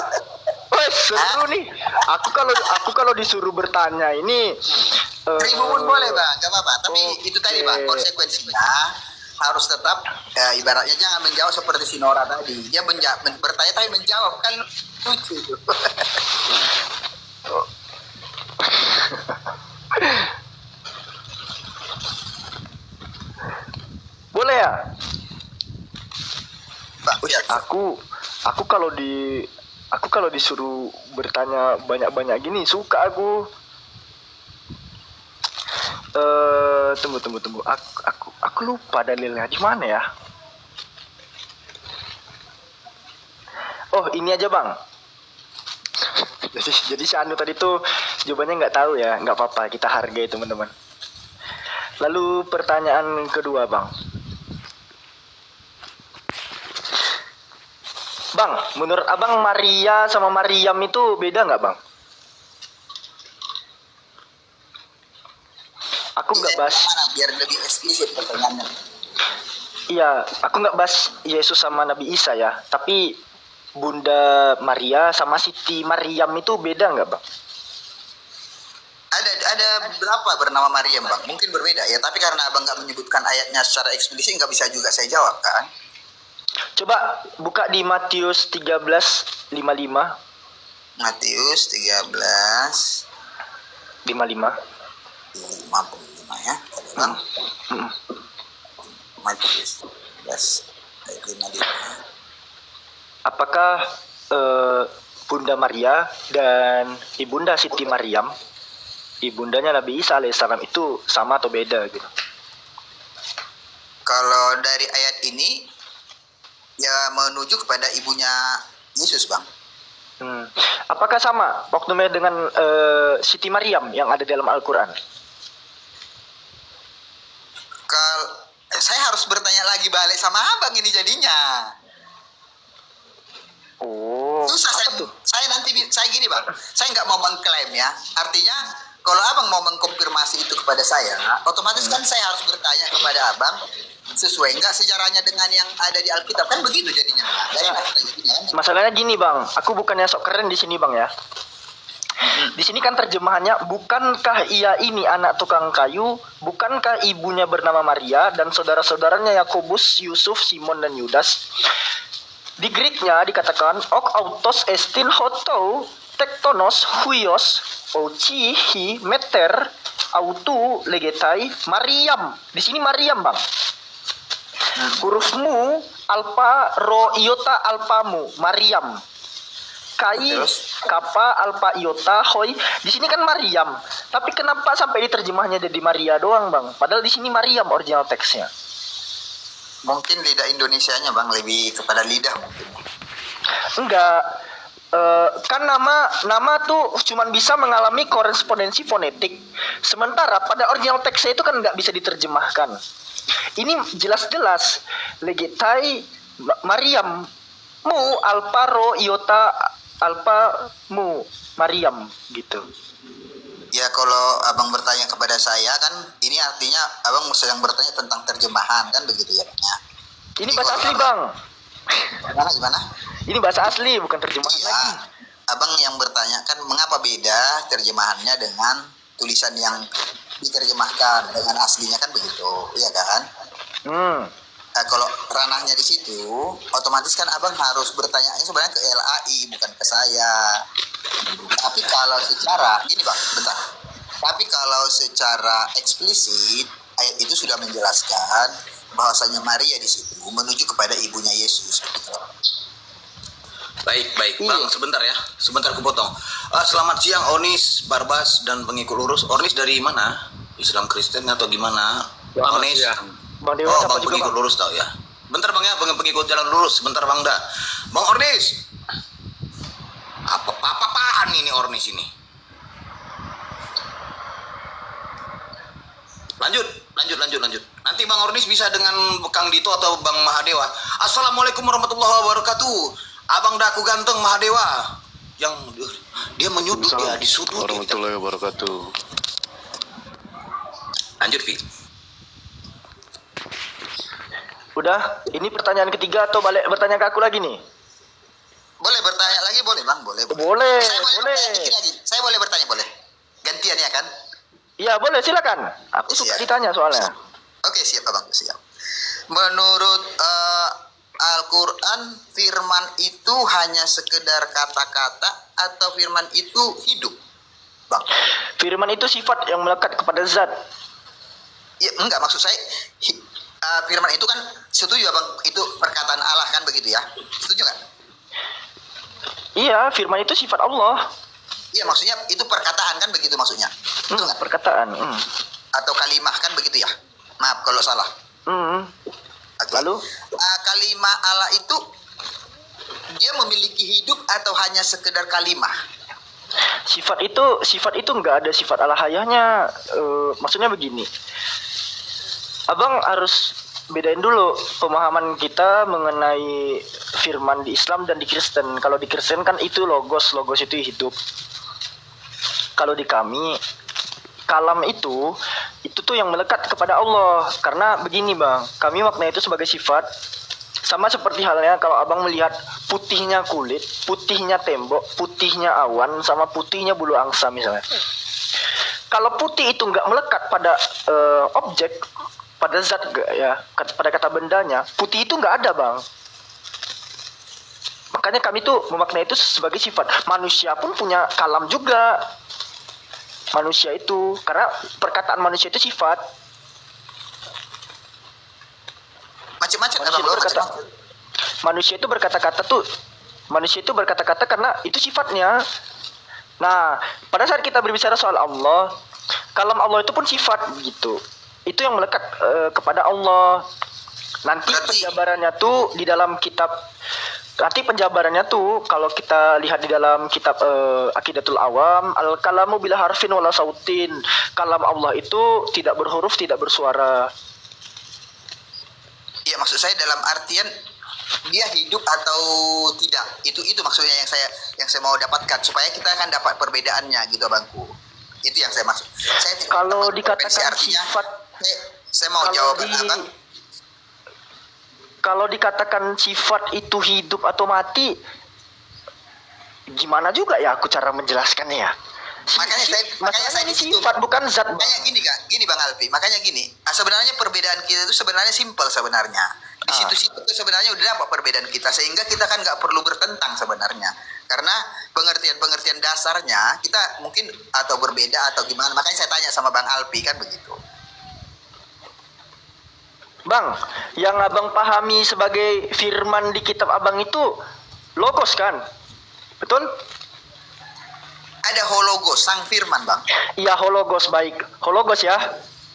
Oh, seru nih. Aku kalau disuruh bertanya ini 1000 pun boleh Bang, nggak apa-apa. Tapi Oke. itu tadi Bang, konsekuensinya harus tetap ibaratnya jangan menjawab seperti si Nora tadi. Dia bertanya tapi menjawab kan lucu itu. boleh ya? Bang, udah. Aku kalau disuruh bertanya banyak-banyak gini suka aku. Tunggu. Aku lupa dalilnya di mana ya? Oh, ini aja Bang. jadi si Anu tadi tuh jawabannya nggak tahu ya, nggak apa-apa, kita hargai teman-teman. Lalu pertanyaan kedua Bang. Bang, menurut Abang Maria sama Maryam itu beda nggak Bang? Aku nggak bahas. Mana biar lebih eksplisit pertanyaannya. Iya, aku nggak bahas Yesus sama Nabi Isa ya, tapi Bunda Maria sama Siti Maryam itu beda nggak Bang? Ada berapa bernama Maryam Bang? Mungkin berbeda ya, tapi karena Abang nggak menyebutkan ayatnya secara eksplisit nggak bisa juga saya jawab kan? Coba buka di Matius 13:55. Matius 13 55. 55 ya. Tadi Bang. Matius 13 ayat 55. Apakah Bunda Maria dan Ibunda Siti Maryam, ibundanya Nabi Isa alaihissalam itu sama atau beda gitu? Kalau dari ayat ini ya menuju kepada ibunya Yesus Bang. Apakah sama waktunya dengan Siti Maryam yang ada dalam Al-Quran? Saya harus bertanya lagi balik sama Abang ini jadinya. Oh, Susah saya gini Bang. Saya nggak mau mengklaim ya. Artinya kalau Abang mau mengkonfirmasi itu kepada saya, otomatis kan saya harus bertanya kepada Abang sesuai nggak sejarahnya dengan yang ada di Alkitab, kan begitu jadinya. Nggak enak kita jadinya kan. masalahnya gini Bang, aku bukannya sok keren di sini Bang ya. Di sini kan terjemahannya, bukankah ia ini anak tukang kayu, bukankah ibunya bernama Maria dan saudara-saudaranya Yakobus, Yusuf, Simon dan Yudas. Di Greeknya dikatakan ok autos estin hotou tektonos huios ochi hi meter autu legetai Maryam. Di sini Maryam Bang. Hurufmu alfa ro iota alfamu Maryam. Kai kapa alfa iota hoi. Di sini kan Maryam. Tapi kenapa sampai diterjemahnya jadi Maria doang Bang? Padahal di sini Maryam original teksnya. Mungkin lidah Indonesianya Bang lebih kepada lidah mungkin. Enggak. Kan nama tuh cuman bisa mengalami korespondensi fonetik. Sementara pada original teksnya itu kan nggak bisa diterjemahkan. Ini jelas-jelas legetai Maryam mu alfa ro iota alfa mu Maryam gitu. Ya kalau Abang bertanya kepada saya kan ini artinya Abang sedang bertanya tentang terjemahan kan begitu ya. Ini bahasa asli Bang. Gimana? Ini bahasa asli bukan terjemahan Iya, lagi. Abang yang bertanya kan mengapa beda terjemahannya dengan tulisan yang diterjemahkan dengan aslinya kan begitu, iya kan? Nah, kalau ranahnya di situ, otomatis kan Abang harus bertanya sebenarnya ke LAI bukan ke saya. Tapi kalau secara gini Bang, bentar. Tapi kalau secara eksplisit ayat itu sudah menjelaskan bahwasanya Maria di situ menuju kepada ibunya Yesus. Baik, Bang, sebentar ya. Sebentar aku potong. Selamat siang Onis, Barbas, dan pengikut lurus. Onis dari mana? Islam Kristen atau gimana? Bang Onis. Bang Dewa Oh, siapa Bang juga, pengikut Bang? lurus tau ya. Bentar Bang ya, pengikut jalan lurus. Bentar Bang dah. Bang Ornis. Apaan ini Ornis ini? Lanjut. Nanti Bang Ornis bisa dengan Kang Dito atau Bang Mahadewa. Assalamualaikum warahmatullahi wabarakatuh. Abang Daku ganteng Mahadewa. Yang dia menyudut dia disudut. Warahmatullahi wabarakatuh. Lanjut Vi. Udah, ini pertanyaan ketiga atau balik bertanya ke aku lagi nih? Boleh bertanya lagi, boleh Bang, boleh. Boleh, Saya boleh. boleh. Bertanya dikit lagi. Saya boleh bertanya, boleh. Gantian ya kan? Iya, boleh, silakan. Aku suka Siap. ditanya soalnya. Oke, siap Abang, siap. Menurut Al-Quran, firman itu hanya sekedar kata-kata atau firman itu hidup? Bang. Firman itu sifat yang melekat kepada zat. Ya, enggak, maksud saya firman itu kan setuju Abang, itu perkataan Allah kan begitu ya? Setuju nggak? Iya, firman itu sifat Allah. Iya, maksudnya itu perkataan kan begitu maksudnya? Betul nggak? Perkataan. Atau kalimah kan begitu ya? Maaf kalau salah. Oke. Lalu? Kalimah Allah itu dia memiliki hidup atau hanya sekedar kalimah? Sifat itu nggak ada sifat alahayahnya. Maksudnya begini. Abang harus bedain dulu pemahaman kita mengenai firman di Islam dan di Kristen. Kalau di Kristen kan itu logos itu hidup. Kalau di kami kalam itu tuh yang melekat kepada Allah. Karena begini Bang, kami maknanya itu sebagai sifat. Sama seperti halnya kalau abang melihat putihnya kulit, putihnya tembok, putihnya awan, sama putihnya bulu angsa misalnya. Kalau putih itu nggak melekat pada objek, pada zat ya, pada kata bendanya, putih itu nggak ada Bang. Makanya kami tuh memaknai itu sebagai sifat. Manusia pun punya kalam juga. Manusia itu, karena perkataan manusia itu sifat. Macam-macam manusia itu berkata-kata karena itu sifatnya. Nah, pada saat kita berbicara soal Allah, kalam Allah itu pun sifat begitu. Itu yang melekat kepada Allah. Nanti penjabarannya tuh di dalam kitab. Nanti penjabarannya tuh kalau kita lihat di dalam kitab Aqidatul Awam, al-kalamu bila harfin wala sautin. Kalam Allah itu tidak berhuruf, tidak bersuara. Iya, maksud saya dalam artian dia hidup atau tidak. Itu maksudnya yang saya mau dapatkan supaya kita akan dapat perbedaannya gitu Abangku. Itu yang saya maksud. Kalau dikatakan artinya, sifat, saya mau jawaban Abang. Kalau dikatakan sifat itu hidup atau mati, gimana juga ya aku cara menjelaskannya ya? Makanya saya ini sifat bukan zat. Makanya gini Bang Alfi. Makanya gini. Sebenarnya perbedaan kita itu sebenarnya simpel sebenarnya. Di situ-situ itu sebenarnya udah dapat perbedaan kita sehingga kita kan nggak perlu bertentang sebenarnya. Karena pengertian dasarnya kita mungkin atau berbeda atau gimana. Makanya saya tanya sama Bang Alfi kan begitu. Bang, yang abang pahami sebagai firman di kitab abang itu logos kan? Betul? Ada hologos, sang firman Bang. Iya, hologos, baik. Hologos ya?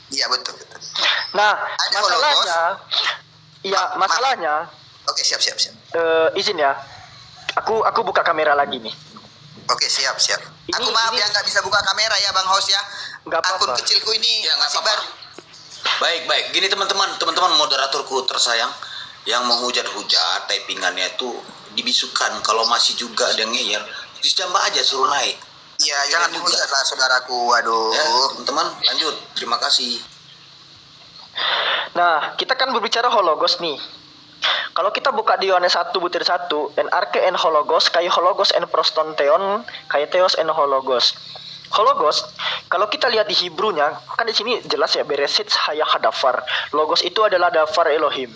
Iya, betul. Nah, Ada masalahnya, masalahnya. Oke, siap. Izin ya. Aku buka kamera lagi nih. Oke, siap. Aku maaf ya nggak bisa buka kamera ya Bang Host ya. Nggak apa-apa. Akun kecilku ini Ya, nggak masih apa-apa. baru. Baik. Gini teman-teman moderatorku tersayang, yang menghujat-hujat typingannya itu dibisukan. Kalau masih juga ada ngeyel, dijambah aja suruh naik. Iya, jangan menghujat lah saudaraku. Waduh. Ya, teman-teman lanjut. Terima kasih. Nah, kita kan berbicara hologos nih. Kalau kita buka di Yohanes 1 butir 1, en arke en hologos, kai hologos en prostonteon, kai theos en hologos. Hologos, kalau kita lihat di Hebrew-nya, kan di sini jelas ya, Beresit hayah hadafar. Logos itu adalah dafar Elohim.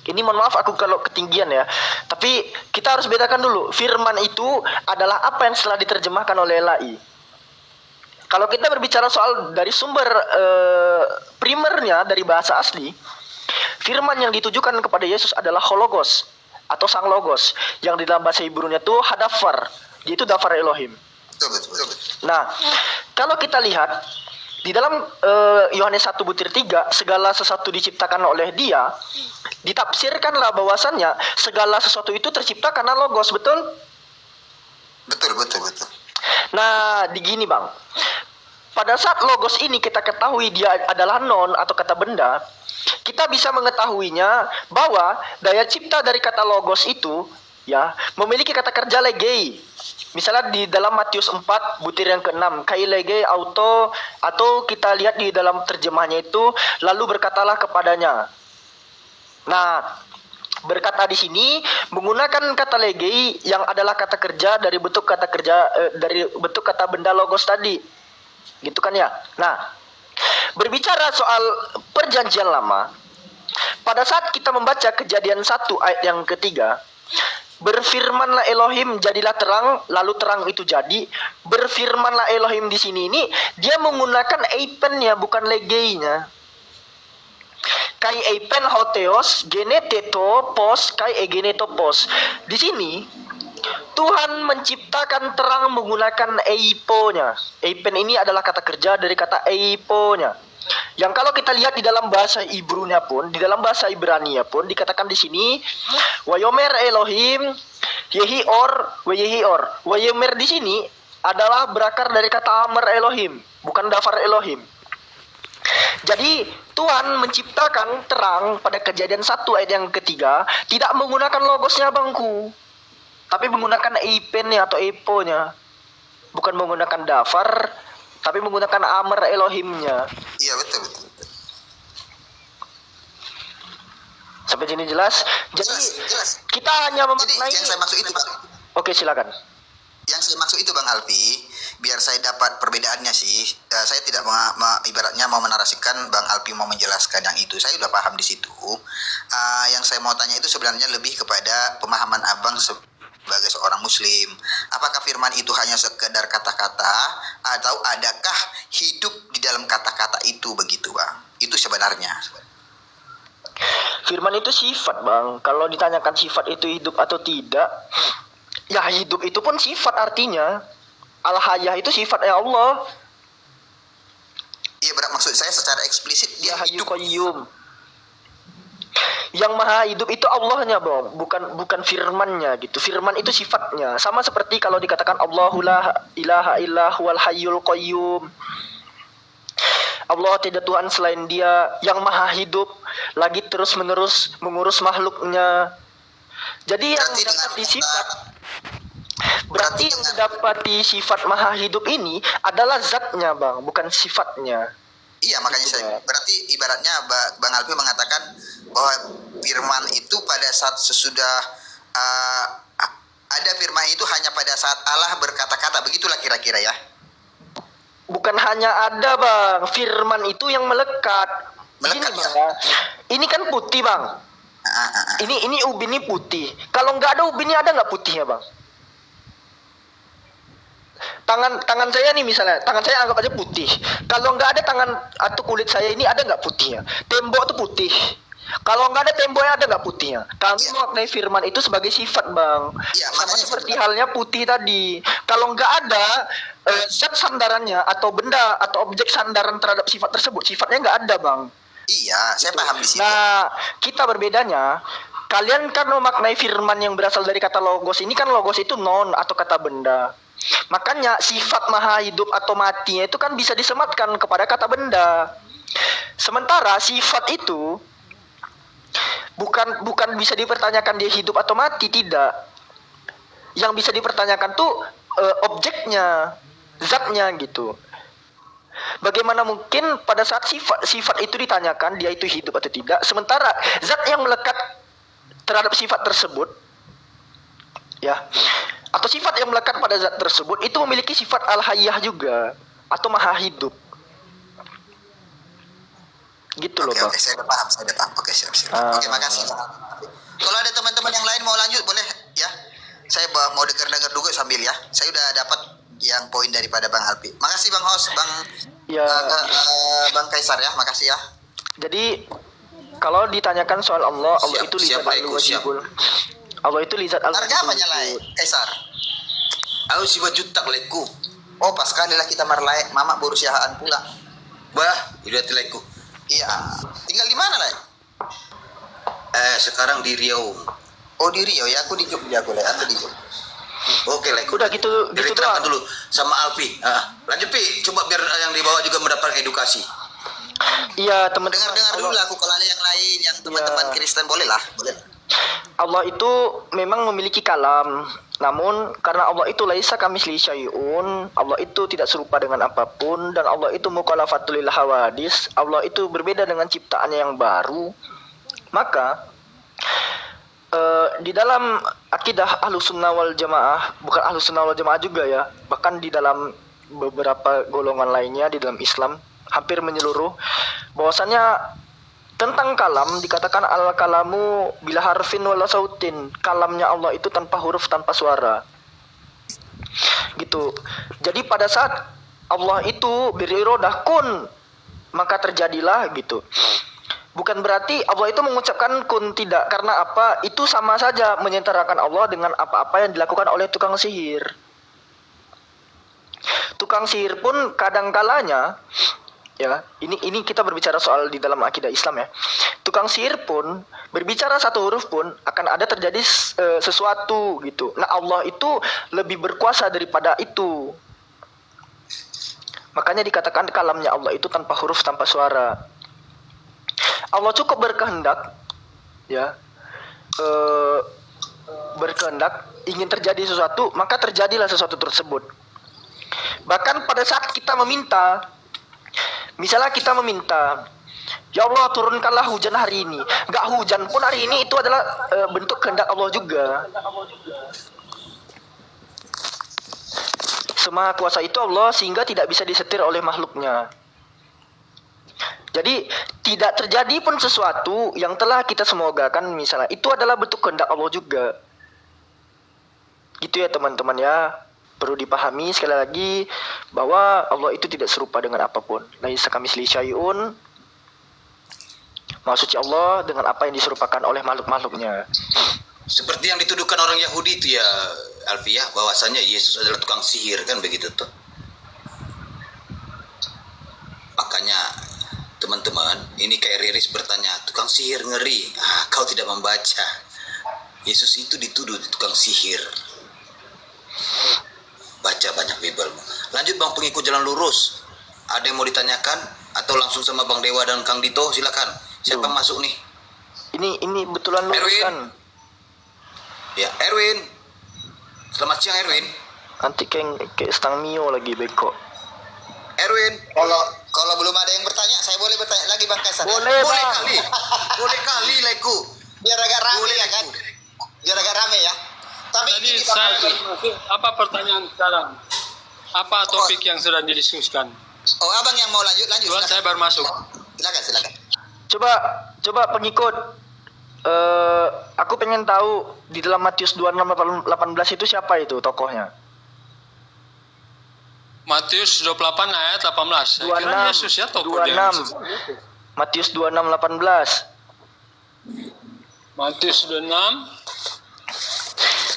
Ini mohon maaf aku kalau ketinggian ya. Tapi kita harus bedakan dulu. Firman itu adalah apa yang setelah diterjemahkan oleh Lai. Kalau kita berbicara soal dari sumber primernya dari bahasa asli, firman yang ditujukan kepada Yesus adalah hologos atau sang logos, yang di dalam bahasa Hebrew-nya itu hadafar, yaitu dafar Elohim. Betul. Nah, kalau kita lihat di dalam Yohanes 1:3, segala sesuatu diciptakan oleh Dia, ditafsirkanlah bahwasannya segala sesuatu itu tercipta karena logos, betul? Betul. Nah, digini Bang, pada saat logos ini kita ketahui dia adalah non atau kata benda, kita bisa mengetahuinya bahwa daya cipta dari kata logos itu ya memiliki kata kerja legei. Misalnya di dalam Matius 4 butir yang ke-6, kai legei auto, atau kita lihat di dalam terjemahnya itu, lalu berkatalah kepadanya. Nah, berkata di sini menggunakan kata legei yang adalah kata kerja dari bentuk kata kerja dari bentuk kata benda logos tadi. Gitu kan ya. Nah, berbicara soal perjanjian lama, pada saat kita membaca Kejadian 1 ayat yang ketiga, berfirmanlah Elohim jadilah terang, lalu terang itu jadi. Berfirmanlah Elohim di sini ini dia menggunakan eipennya, bukan legeinya. Kai eipen hoteos geneteto pos kai egenetopos. Di sini Tuhan menciptakan terang menggunakan eiponya. Eipen ini adalah kata kerja dari kata eiponya. Yang kalau kita lihat di dalam bahasa Ibrunya pun, di dalam bahasa Ibrania pun dikatakan di sini Wayomer Elohim Yehior Wayehior. Wayomer di sini adalah berakar dari kata Amer Elohim, bukan Dafar Elohim. Jadi Tuhan menciptakan terang pada Kejadian 1 ayat yang ketiga tidak menggunakan logosnya Bangku, tapi menggunakan eipennya atau eponya. Bukan menggunakan Dafar, tapi menggunakan Amer Elohimnya. Iya, betul. Sampai sini jelas? Jadi Jelas. kita hanya Jadi memaknai. yang saya maksud itu, Bang. Oke, silakan. Yang saya maksud itu, Bang Alfi, biar saya dapat perbedaannya sih. Saya tidak ibaratnya mau menarasikan Bang Alfi mau menjelaskan yang itu. Saya udah paham di situ. Yang saya mau tanya itu sebenarnya lebih kepada pemahaman Abang sebagai seorang Muslim. Apakah firman itu hanya sekedar kata-kata atau adakah hidup di dalam kata-kata itu begitu, Bang? Itu sebenarnya. Firman itu sifat, Bang. Kalau ditanyakan sifat itu hidup atau tidak, ya hidup itu pun sifat artinya. Al-Hayah itu sifatnya Allah. Iya, maksud saya secara eksplisit dia Ya Hayyu hidup. Qayyum. Yang maha hidup itu Allahnya, Bang, bukan firmannya gitu. Firman itu sifatnya. Sama seperti kalau dikatakan Allahu la ilaha illa huwal hayyul qayyum. Allah tidak Tuhan selain Dia yang maha hidup, lagi terus-menerus mengurus makhluknya. Jadi yang Berarti dengan mendapati sifat, berarti yang mendapati sifat maha hidup ini adalah zatnya, Bang, bukan sifatnya. Iya, makanya saya berarti ibaratnya Bang Alfi mengatakan bahwa firman itu pada saat sesudah ada firman itu hanya pada saat Allah berkata-kata, begitulah kira-kira ya. Bukan hanya ada, Bang, firman itu yang melekat. Melekat, Gini, ya? Bang, ini kan putih, Bang. Ini ubin ini putih. Kalau nggak ada ubinnya, ada nggak putihnya, Bang? Tangan saya nih misalnya, tangan saya anggap aja putih. Kalau nggak ada tangan atau kulit saya ini, ada nggak putihnya? Tembok tuh putih. Kalau nggak ada temboknya, ada nggak putihnya? Kami memaknai firman itu sebagai sifat, Bang. Iya, Sama makanya seperti saya halnya putih tadi. Kalau nggak ada zat sandarannya atau benda atau objek sandaran terhadap sifat tersebut, sifatnya nggak ada, Bang. Iya, saya paham di situ. Nah, kita berbedanya. Kalian kan memaknai firman yang berasal dari kata logos. Ini kan logos itu non atau kata benda. Makanya sifat maha hidup atau matinya itu kan bisa disematkan kepada kata benda. Sementara sifat itu bukan bisa dipertanyakan dia hidup atau mati, tidak. Yang bisa dipertanyakan tuh objeknya, zatnya gitu. Bagaimana mungkin pada saat sifat itu ditanyakan dia itu hidup atau tidak, sementara zat yang melekat terhadap sifat tersebut, ya, atau sifat yang melekat pada zat tersebut itu memiliki sifat al-hayyah juga atau maha hidup. Gitu loh, Bang. Oke, saya udah paham. Oke, siap. Oke, makasih. Kalau ada teman-teman yang lain mau lanjut, boleh ya. Saya mau dengar-dengar dulu sambil ya. Saya udah dapat yang poin daripada Bang Alpi. Makasih Bang Host, Bang Ya. Bang Kaisar ya, makasih ya. Jadi kalau ditanyakan soal Allah, Allah Siap, itu siap, lizat Laiku, siap. al-wajibul. Allah itu lizat Harga apa nyalai, Kaisar? Aku si juta lekku. Oh, pas kali lah kita marlai, mama baru siahaan pulang. Bah, udah lekku. Iya. Tinggal di mana lah? Sekarang di Riau. Oh, di Rio ya, aku di Jogja, aku lihat di Jogja. Oke, lekku. Udah gitu Diterangkan doang. dulu sama Alpi. Lanjut Pi, coba biar yang di bawah juga mendapatkan edukasi. Iya, teman-teman. Dengar dulu lah aku kalau ada yang lain, yang teman-teman Ya. Kristen boleh lah, boleh. Allah itu memang memiliki kalam. Namun karena Allah itu laisa kamislihi syai'un, Allah itu tidak serupa dengan apapun, dan Allah itu mukhalafatul lil hawadis, Allah itu berbeda dengan ciptaannya yang baru. Maka di dalam akidah Ahlussunnah wal Jamaah, bukan Ahlussunnah wal Jamaah juga ya, bahkan di dalam beberapa golongan lainnya di dalam Islam hampir menyeluruh, bahwasannya tentang kalam dikatakan al-kalamu bila harfin wala sautin. Kalamnya Allah itu tanpa huruf, tanpa suara. Gitu. Jadi pada saat Allah itu berirodah kun, maka terjadilah gitu. Bukan berarti Allah itu mengucapkan kun, tidak. Karena apa? Itu sama saja menyentarakan Allah dengan apa-apa yang dilakukan oleh tukang sihir. Tukang sihir pun kadang-kalanya, ya, ini kita berbicara soal di dalam akidah Islam ya. Tukang sihir pun berbicara satu huruf pun akan ada terjadi sesuatu gitu. Nah, Allah itu lebih berkuasa daripada itu. Makanya dikatakan kalamnya Allah itu tanpa huruf, tanpa suara. Allah cukup berkehendak, ya, berkehendak ingin terjadi sesuatu, maka terjadilah sesuatu tersebut. Bahkan pada saat kita meminta, misalnya kita meminta, ya Allah turunkanlah hujan hari ini. Gak hujan pun hari ini itu adalah bentuk kehendak Allah juga. Semaha kuasa itu Allah sehingga tidak bisa disetir oleh makhluknya. Jadi tidak terjadi pun sesuatu yang telah kita semogakan misalnya, itu adalah bentuk kehendak Allah juga. Gitu ya teman-teman ya. Perlu dipahami sekali lagi bahwa Allah itu tidak serupa dengan apapun. Laisa kamitslihi syai'un. Maha suci Allah dengan apa yang diserupakan oleh makhluk-makhluknya. Seperti yang dituduhkan orang Yahudi itu ya, Alfiah, bahwasanya Yesus adalah tukang sihir, kan begitu tuh. Makanya teman-teman, ini kayak Riris bertanya, tukang sihir ngeri. Kau tidak membaca. Yesus itu dituduh tukang sihir. Baca banyak Bibelmu. Lanjut Bang, pengikut jalan lurus. Ada yang mau ditanyakan atau langsung sama Bang Dewa dan Kang Dito? Silakan. Siapa yang masuk nih? Ini betulan lurus Erwin. kan? Ya, Erwin. Selamat siang Erwin. Nanti kayak stang mio lagi beko. Erwin. Kalau belum ada yang bertanya, saya boleh bertanya lagi Bang Kaisar. Boleh, Boleh Bang. kali. Boleh kali, Leku. Biar agak rame Boleh, ya kan? Leku. Biar agak rame ya. Tapi Jadi ini Bang saya Alfi. masuk, apa pertanyaan sekarang? Apa topik yang sedang didiskusikan? Oh, abang yang mau lanjut. Kebetulan saya baru masuk. Silakan. Coba pengikut. Aku pengen tahu di dalam Matius 26:18 itu siapa itu tokohnya? Matius 28 ayat 18. Saya kira 26, Yesus ya tokohnya. 26. Matius 26:18. Matius 26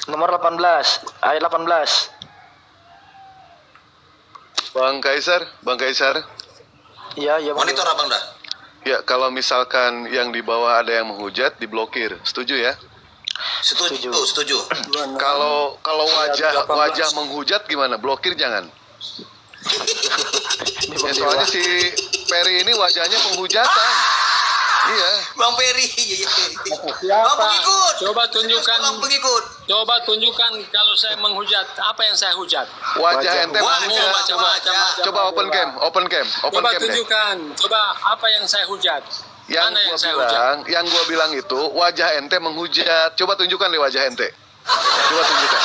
Nomor 18, ayat 18. Bang Kaisar. Iya, Monitor abang dah. Ya, kalau misalkan yang di bawah ada yang menghujat, diblokir. Setuju ya? Setuju. Kalau wajah menghujat gimana? Blokir jangan. Ya, soalnya si Peri ini wajahnya penghujatan. Iya. Bang Peri. Bang pengikut. Coba tunjukkan. Bang pengikut. Coba tunjukkan kalau saya menghujat, apa yang saya hujat? Wajah ente menghujat. Coba open cam. Coba deh. tunjukkan. Coba apa yang saya hujat? Mana yang saya hujat? Yang gua bilang itu wajah ente menghujat. Coba tunjukkan deh wajah ente. Coba tunjukkan.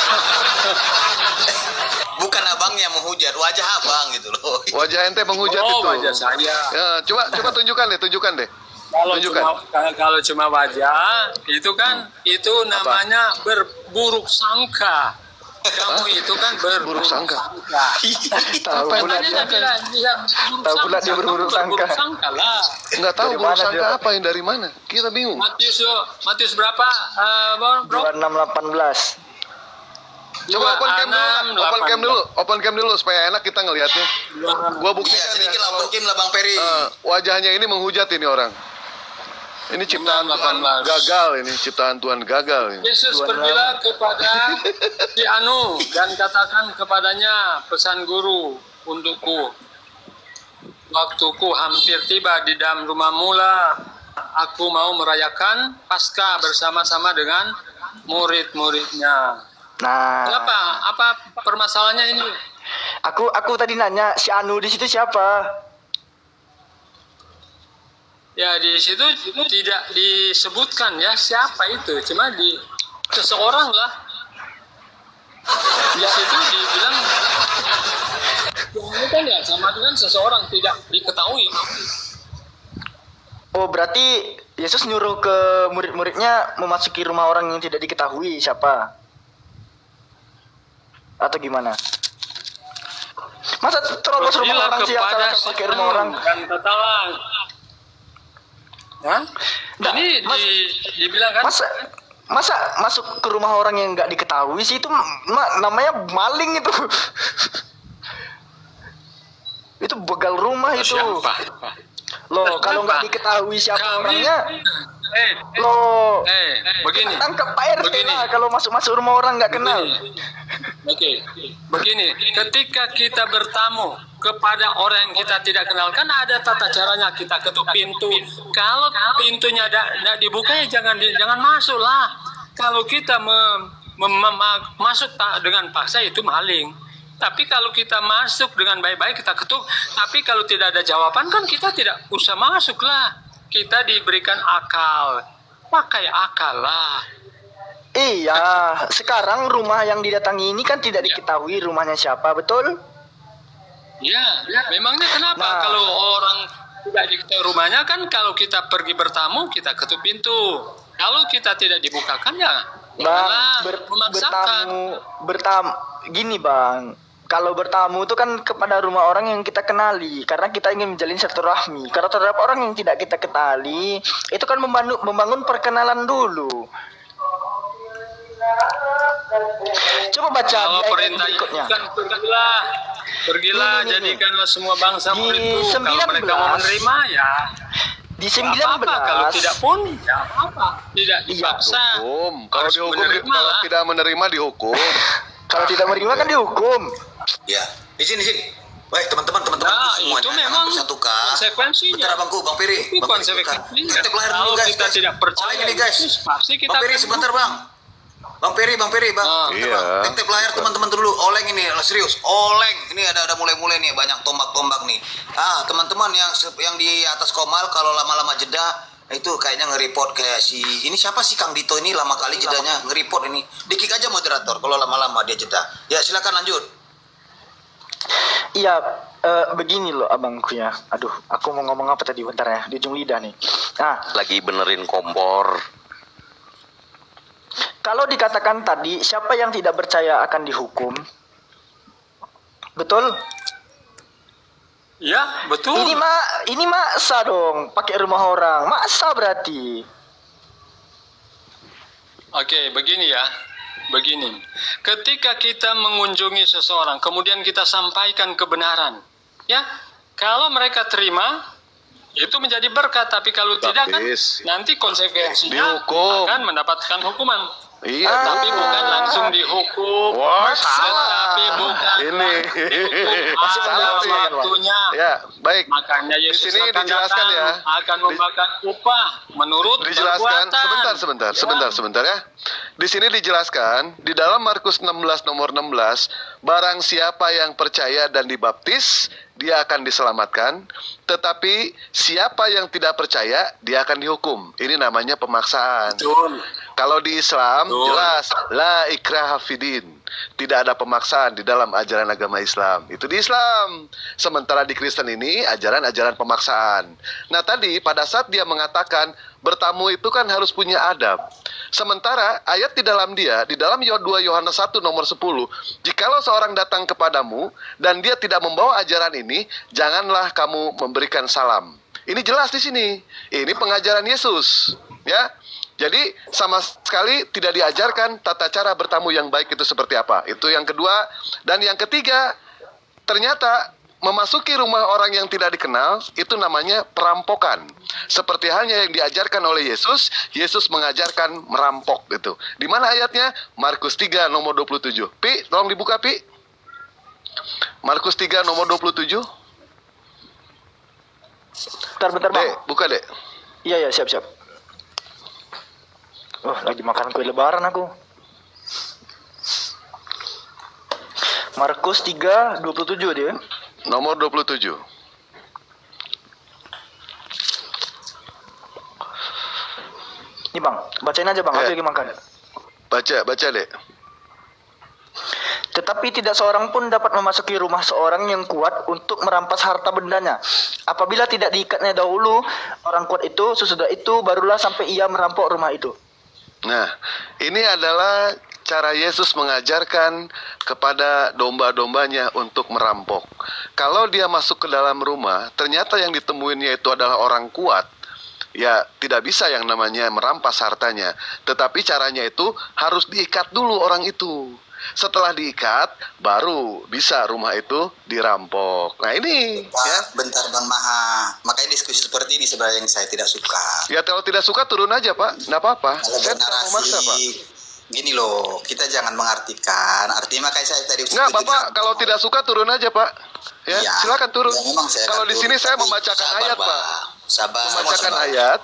Bukan abang yang menghujat, wajah abang gitu loh. Wajah ente menghujat Oh, itu. wajah saya. Ya, coba tunjukkan deh. Kalau cuma wajah, itu kan itu namanya berburuk sangka. kamu itu kan Buruk sangka. Tahu pula Makanya dia. dia Tahu pula dia berburuk sangka. sangka lah. Nggak tahu Dari buruk mana sangka dia? apa yang dari mana. Kita bingung. Matius berapa, bro? 2618. Coba open cam dulu, 26, open cam dulu, open cam dulu supaya enak kita ngelihatnya. Gua Iya, buktikan sedikit ya, lah mungkin lah Bang Peri. wajahnya ini menghujat ini orang. Ini ciptaan Tuhan 18. gagal ini, ciptaan Tuhan gagal ini. Yesus pergilah kepada si Anu dan katakan kepadanya, pesan guru untukku. Waktuku hampir tiba di dalam rumah mula. Aku mau merayakan Paskah bersama-sama dengan murid-muridnya. Nah, Kenapa? Apa permasalahannya ini? aku tadi nanya si Anu di situ siapa? Ya di situ tidak disebutkan ya siapa itu, cuma di seseorang lah. Di situ dibilang ini kan ya sama dengan seseorang tidak diketahui. Oh, berarti Yesus nyuruh ke murid-muridnya memasuki rumah orang yang tidak diketahui siapa? Atau gimana? Masa terobos rumah orang sih asal pakai rumah orang? Dan katalah. Hah? Nggak, Ini dibilang kan? Masa masuk ke rumah orang yang nggak diketahui sih itu namanya maling itu. Itu begal rumah itu. Siapa? Loh, kalau nggak diketahui siapa orangnya, Begini. tangkap Pak RT Begini. lah kalau masuk rumah orang nggak kenal. Oke, begini, ketika kita bertamu kepada orang yang kita tidak kenal, kan ada tata caranya, kita ketuk pintu. Kalau pintunya tidak dibuka ya jangan masuk lah. Kalau kita masuk dengan paksa itu maling. Tapi kalau kita masuk dengan baik-baik kita ketuk, tapi kalau tidak ada jawaban kan kita tidak usah masuk lah. Kita diberikan akal, pakai akal lah. Iya, sekarang rumah yang didatangi ini kan tidak diketahui rumahnya siapa, betul? Ya, memangnya kenapa Nah. kalau orang tidak diketahui rumahnya kan kalau kita pergi bertamu kita ketuk pintu. Kalau kita tidak dibukakan ya janganlah memaksakan. bertamu gini Bang. Kalau bertamu itu kan kepada rumah orang yang kita kenali, karena kita ingin menjalin silaturahmi. Kalau terhadap orang yang tidak kita kenali, itu kan membangun perkenalan dulu. Coba baca Kalau di ayat perintah berikutnya. kan pergilah Ini. jadikanlah semua bangsa Di muridku. Kalau 19. mereka mau menerima ya Di apa-apa. Kalau 19 tidak pun ya apa. Tidak Iya, dipaksa. Kalau Harus dihukum, menerima kalau lah. tidak menerima dihukum. kalau tidak menerima kan dihukum. Ya, di sini. Baik teman-teman Nah, semuanya. itu memang satukan. konsekuensinya. Bentar abangku, Bang Peri. Itu Bang Peri, konsekuensinya. sebentar. Titip layar dulu Kalau guys. kita tidak percaya, Oleng ini guys. pasti kita Bang Peri akan sebentar Bang. Bang Peri, Bang. Ah, Bentar, iya. Bang. Titip layar teman-teman dulu. Oleng ini serius. Oleng. Ini ada mulai-mulai nih banyak tombak-tombak nih. Teman-teman yang di atas Komal kalau lama-lama jeda itu kayaknya nge-report kayak ini siapa sih Kang Dito ini lama kali jedanya nge-report ini. Di-kick aja moderator kalau lama-lama dia jeda. Ya, silakan lanjut. Iya, begini loh abangku ya. Aduh, aku mau ngomong apa tadi bentar ya, di ujung lidah nih. Nah, Lagi benerin kompor. kalau dikatakan tadi siapa yang tidak percaya akan dihukum, betul? Ya, betul. Ini maksa dong, pakai rumah orang, maksa berarti. Oke, begini ya. Begini. Ketika kita mengunjungi seseorang, kemudian kita sampaikan kebenaran. Ya, kalau mereka terima, itu menjadi berkat. Tapi kalau tidak kan, Baptis. nanti konsekuensinya Dihukum. akan mendapatkan hukuman. Iya. Tapi bukan langsung dihukum. Wah, Tetapi bukan Ini. langsung Salah ada sih. waktunya. Ya, baik. Makanya Yesus Di sini akan dijelaskan datang, ya. akan memberikan upah menurut Dijelaskan perbuatan. sebentar ya. Di sini dijelaskan di dalam Markus 16 nomor 16, barang siapa yang percaya dan dibaptis, dia akan diselamatkan, tetapi siapa yang tidak percaya, dia akan dihukum. Ini namanya pemaksaan. Betul. Kalau di Islam Betul. jelas la ikraha fidin. Tidak ada pemaksaan di dalam ajaran agama Islam. Itu di Islam. Sementara di Kristen ini ajaran-ajaran pemaksaan. Nah, tadi pada saat dia mengatakan bertamu itu kan harus punya adab. Sementara ayat di dalam 2 Yohanes 1 nomor 10, jikalau seorang datang kepadamu dan dia tidak membawa ajaran ini, janganlah kamu memberikan salam. Ini jelas di sini. Ini pengajaran Yesus, ya. Jadi sama sekali tidak diajarkan tata cara bertamu yang baik itu seperti apa. Itu yang kedua. Dan yang ketiga, ternyata memasuki rumah orang yang tidak dikenal itu namanya perampokan. Seperti halnya yang diajarkan oleh Yesus, Yesus mengajarkan merampok gitu. Di mana ayatnya? Markus 3 nomor 27. Pi, tolong dibuka Pi. Markus 3 nomor 27. Bentar, Bang. Dek, buka Dek. Iya, siap. Oh, lagi makan kue lebaran aku. Markus 3:27 dia. Nomor 27. Nih Bang, bacain aja Bang, aku lagi makan. Baca Dek. Tetapi tidak seorang pun dapat memasuki rumah seorang yang kuat untuk merampas harta bendanya. Apabila tidak diikatnya dahulu, orang kuat itu, sesudah itu barulah sampai ia merampok rumah itu. Nah, ini adalah cara Yesus mengajarkan kepada domba-dombanya untuk merampok. Kalau dia masuk ke dalam rumah, ternyata yang ditemuinnya itu adalah orang kuat, ya tidak bisa yang namanya merampas hartanya. Tetapi caranya itu harus diikat dulu orang itu. Setelah diikat, baru bisa rumah itu dirampok. Nah ini, ya. Bentar Bang Maha. Makanya diskusi seperti ini sebenarnya yang saya tidak suka. Ya kalau tidak suka turun aja Pak, nggak apa-apa. Kalau Saya tidak memaksa Pak. gini loh, kita jangan mengartikan. Artinya makanya saya tadi Nggak Bapak, kalau tidak suka turun aja Pak. Ya, Ya, silakan turun. ya memang saya Kalau akan di sini turun, saya tapi membacakan sabar, ayat Pak. Pak. Sabar. Membacakan sabar. ayat.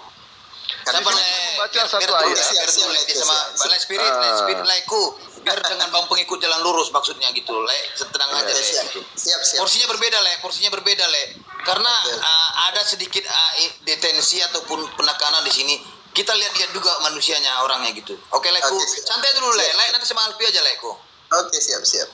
Karena Sabar, Di sini Le. membaca Biar- satu biar dulu, ayat. biar dulu, Le. Dia sama Le Spirit, Le Spirit, Leku. Biar dengan bang pengikut jalan lurus maksudnya gitu, Le. Tenang aja, Le. siap, Gitu. siap. Porsinya berbeda, Le. Karena ada sedikit detensi ataupun penekanan di sini. Kita lihat-lihat juga manusianya, orangnya gitu. Oke, Leku. Oke, siap. Santai dulu, Le. Siap. Le, nanti sama Alpi aja, Leku. Oke, siap.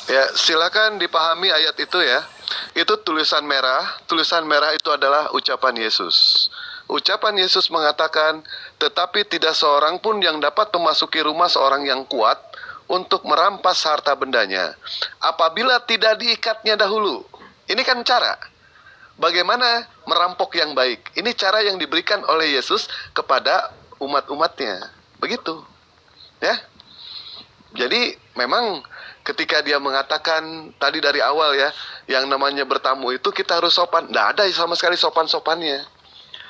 Ya, silakan dipahami ayat itu ya. Itu tulisan merah. Tulisan merah itu adalah ucapan Yesus. Ucapan Yesus mengatakan, tetapi tidak seorang pun yang dapat memasuki rumah seorang yang kuat untuk merampas harta bendanya, apabila tidak diikatnya dahulu. Ini kan cara. Bagaimana merampok yang baik. Ini cara yang diberikan oleh Yesus kepada umat-umatnya. Begitu. Ya. Jadi memang ketika dia mengatakan tadi dari awal ya, yang namanya bertamu itu kita harus sopan. Nggak ada sama sekali sopan-sopannya.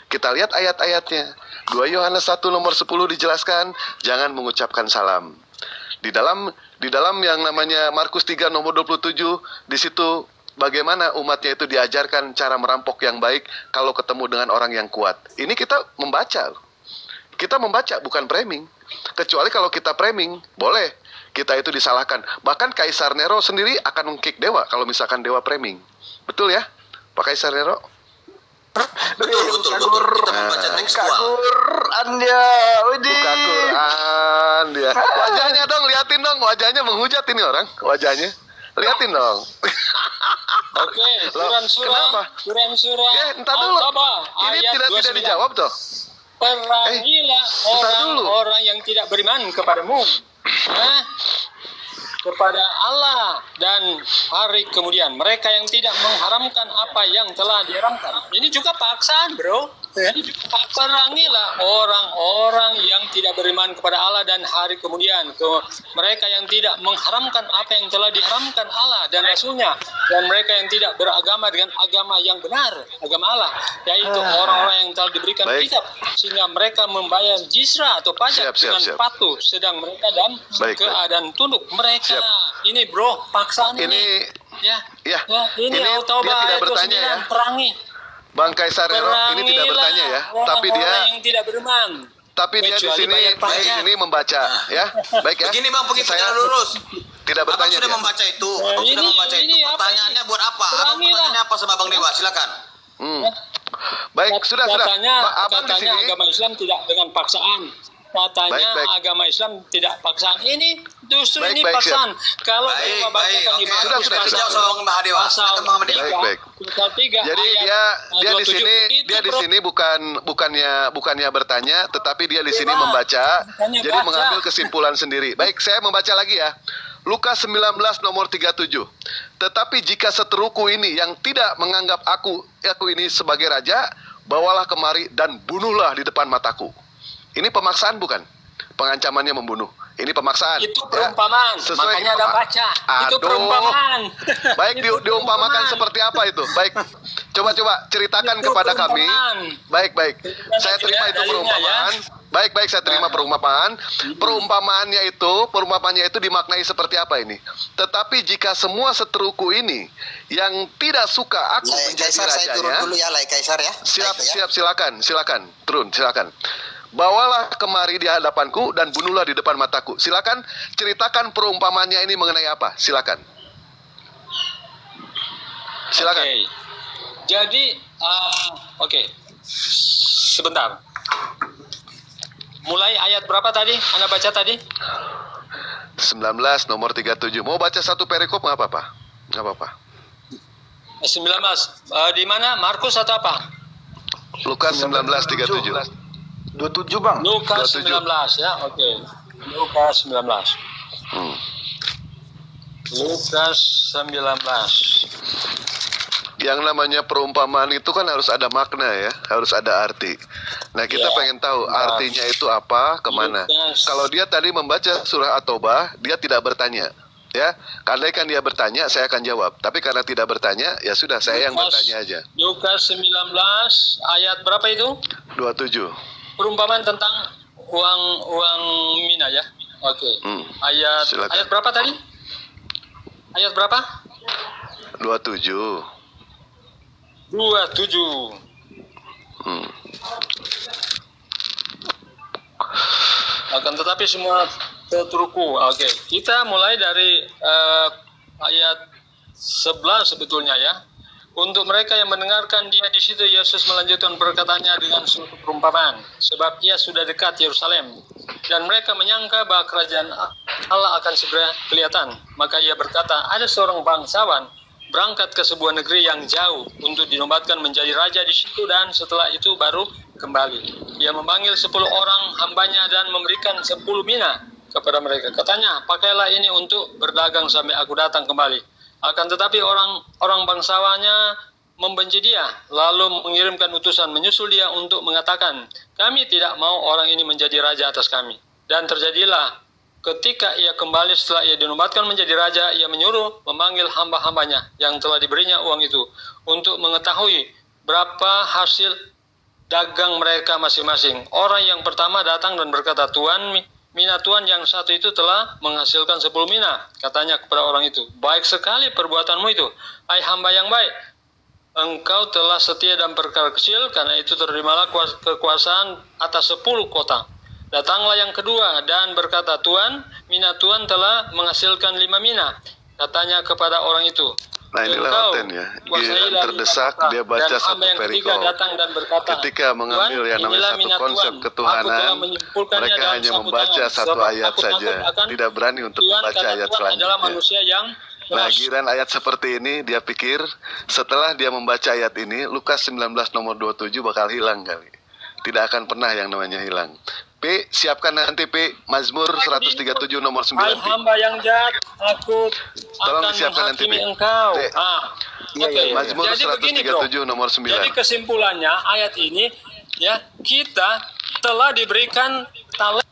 Kita lihat ayat-ayatnya. 2 Yohanes 1 nomor 10 dijelaskan, jangan mengucapkan salam. Di dalam yang namanya Markus 3 nomor 27, di situ bagaimana umatnya itu diajarkan cara merampok yang baik kalau ketemu dengan orang yang kuat. Ini kita membaca. Kita membaca, bukan framing. Kecuali kalau kita framing, boleh. Kita itu disalahkan. Bahkan Kaisar Nero sendiri akan meng-kick dewa kalau misalkan dewa framing. Betul ya, Pak Kaisar Nero? Betul. Kita membaca tekstual. Quran dia, Buka Quran dia. Wajahnya dong, liatin dong. Wajahnya menghujat ini orang. Wajahnya. Liatin dong. Oke, Kenapa? Quran surah Ya, entar dulu. Al-Tawbah Ini ayat tidak 29. dijawab toh. Perangilah entar dulu. orang-orang yang tidak beriman kepadamu. Kepada Allah dan hari kemudian, mereka yang tidak mengharamkan apa yang telah diharamkan. Ini juga paksaan, bro. Perangilah orang-orang yang tidak beriman kepada Allah dan hari kemudian. Mereka yang tidak mengharamkan apa yang telah diharamkan Allah dan Rasulnya, dan mereka yang tidak beragama dengan agama yang benar, agama Allah, yaitu orang-orang yang telah diberikan Baik. kitab, sehingga mereka membayar jizrah atau pajak dengan Siap. patuh, sedang mereka dalam Baik. keadaan tunduk. Mereka Siap. ini, bro, paksaan ini. Ya. Ini Ini Al-Tawbah dia tidak ayat bertanya 29, ya. perangi. Bang Kaisar Nero ini tidak bertanya ya, tapi dia orang-orang yang tidak beriman. di Kecuali sini bayar pajak. di sini membaca ya. Baik ya. Begini bang, pengikut Saya jalan lurus. tidak Abang bertanya sudah dia. membaca itu. Abang sudah ini- membaca ini itu. apa Pertanyaannya buat apa? Abang Perangilah. pertanyaannya apa sama Bang Dewa? Silakan. Baik, sudah. Abang di Katanya sini. agama Islam tidak dengan paksaan. Katanya Baik. agama Islam tidak paksaan. Ini justru Baik, ini baik, paksaan. Kalau Baik, dia membacakan baik, di oke. Markus Sudah. Dijawab sama Bang Mahadewa. pasal Silakan Bang Mahadewa. 3, Baik. pasal 3 Jadi ayat, dia di 27. sini Itu bukannya bertanya, tetapi dia di sini Tidak. membaca, Bukannya jadi baca. mengambil kesimpulan sendiri. Baik, saya membaca lagi ya. Lukas 19 nomor 37. Tetapi jika seteruku ini yang tidak menganggap aku ini sebagai raja, bawalah kemari dan bunuhlah di depan mataku. Ini pemaksaan bukan? Pengancamannya membunuh. Ini pemaksaan. Itu ya. perumpamaan. Makanya ada baca. Itu Aduh. perumpamaan. Baik, Itu diumpamakan perumpamaan. seperti apa itu? Baik, coba ceritakan Itu kepada kami. perumpamaan. Baik. Saya terima itu dalilnya, perumpamaan. Baik, saya terima perumpamaan. Perumpamaannya itu dimaknai seperti apa ini? Tetapi jika semua seteruku ini yang tidak suka aku Lai menjadi Kaisar, saya turun rajanya, dulu ya, Lai Kaisar ya. Baik, ya. silakan. Turun, silakan. Bawalah kemari di hadapanku dan bunuhlah di depan mataku. Silakan ceritakan perumpamannya ini mengenai apa? Silakan. Oke. Jadi, sebentar. Mulai ayat berapa tadi? Anda baca tadi? 19 nomor 37. Mau baca satu perikop nggak apa-apa? Nggak apa-apa. 19. Di mana? Markus atau apa? Lukas 19:37. 27 Bang. Lukas 27. 19 ya. Oke. Lukas 19. Lukas 19. Yang namanya perumpamaan itu kan harus ada makna ya, harus ada arti. Nah, kita Ya, pengen tahu benar. artinya itu apa, kemana. Lukas. Kalau dia tadi membaca surah At-Taubah, dia tidak bertanya. Ya, karena kan dia bertanya, saya akan jawab. Tapi karena tidak bertanya, ya sudah, saya yang bertanya aja. Lukas 19 ayat berapa itu? 27. Perumpamaan tentang uang mina ya. Oke. Silakan. Ayat berapa tadi? Ayat berapa? 27. 27. Akan tetapi semua seteruku. Oke, kita mulai dari ayat 11 sebetulnya ya. Untuk mereka yang mendengarkan dia di situ, Yesus melanjutkan perkataannya dengan suatu perumpamaan. Sebab ia sudah dekat Yerusalem. Dan mereka menyangka bahwa kerajaan Allah akan segera kelihatan. Maka ia berkata, ada seorang bangsawan berangkat ke sebuah negeri yang jauh untuk dinobatkan menjadi raja di situ, dan setelah itu baru kembali. Ia memanggil 10 orang hambanya dan memberikan 10 mina kepada mereka. Katanya, pakailah ini untuk berdagang sampai aku datang kembali. Akan tetapi orang bangsawannya membenci dia, lalu mengirimkan utusan menyusul dia untuk mengatakan, kami tidak mau orang ini menjadi raja atas kami. Dan terjadilah ketika ia kembali setelah ia dinobatkan menjadi raja, ia menyuruh memanggil hamba-hambanya yang telah diberinya uang itu untuk mengetahui berapa hasil dagang mereka masing-masing. Orang yang pertama datang dan berkata, Tuan, mina Tuan yang satu itu telah menghasilkan 10 mina. Katanya kepada orang itu, baik sekali perbuatanmu itu, hai hamba yang baik. Engkau telah setia dalam perkara kecil, karena itu terimalah kekuasaan atas 10 kota. Datanglah yang kedua dan berkata, Tuan, mina Tuan telah menghasilkan 5 mina. Katanya kepada orang itu, Nah, inilah engkau laten ya. kuasailah Dia terdesak, lima kota. dia baca Dan satu hamba yang ketiga perikop. datang dan berkata, Ketika mengambil Tuan, yang namanya inilah satu mina konsep Tuan. Aku ketuhanan, telah menyimpulkannya mereka dalam hanya sapu membaca tangan. satu Sebab ayat aku takut saja, akan tidak berani untuk Tuan, membaca karena ayat Tuan adalah selanjutnya. manusia yang Nah, keras. giran ayat seperti ini, dia pikir setelah dia membaca ayat ini, Lukas 19 nomor 27 bakal hilang kali. Tidak akan pernah yang namanya hilang. P, siapkan nanti P, Mazmur 137 nomor 9 Hai P. hamba yang jahat, aku Tolong akan disiapkan nanti, menghakimi Pi. engkau. P. Oke. Mazmur Jadi begini, bro. 137 nomor 9. Jadi kesimpulannya ayat ini ya, kita telah diberikan talent.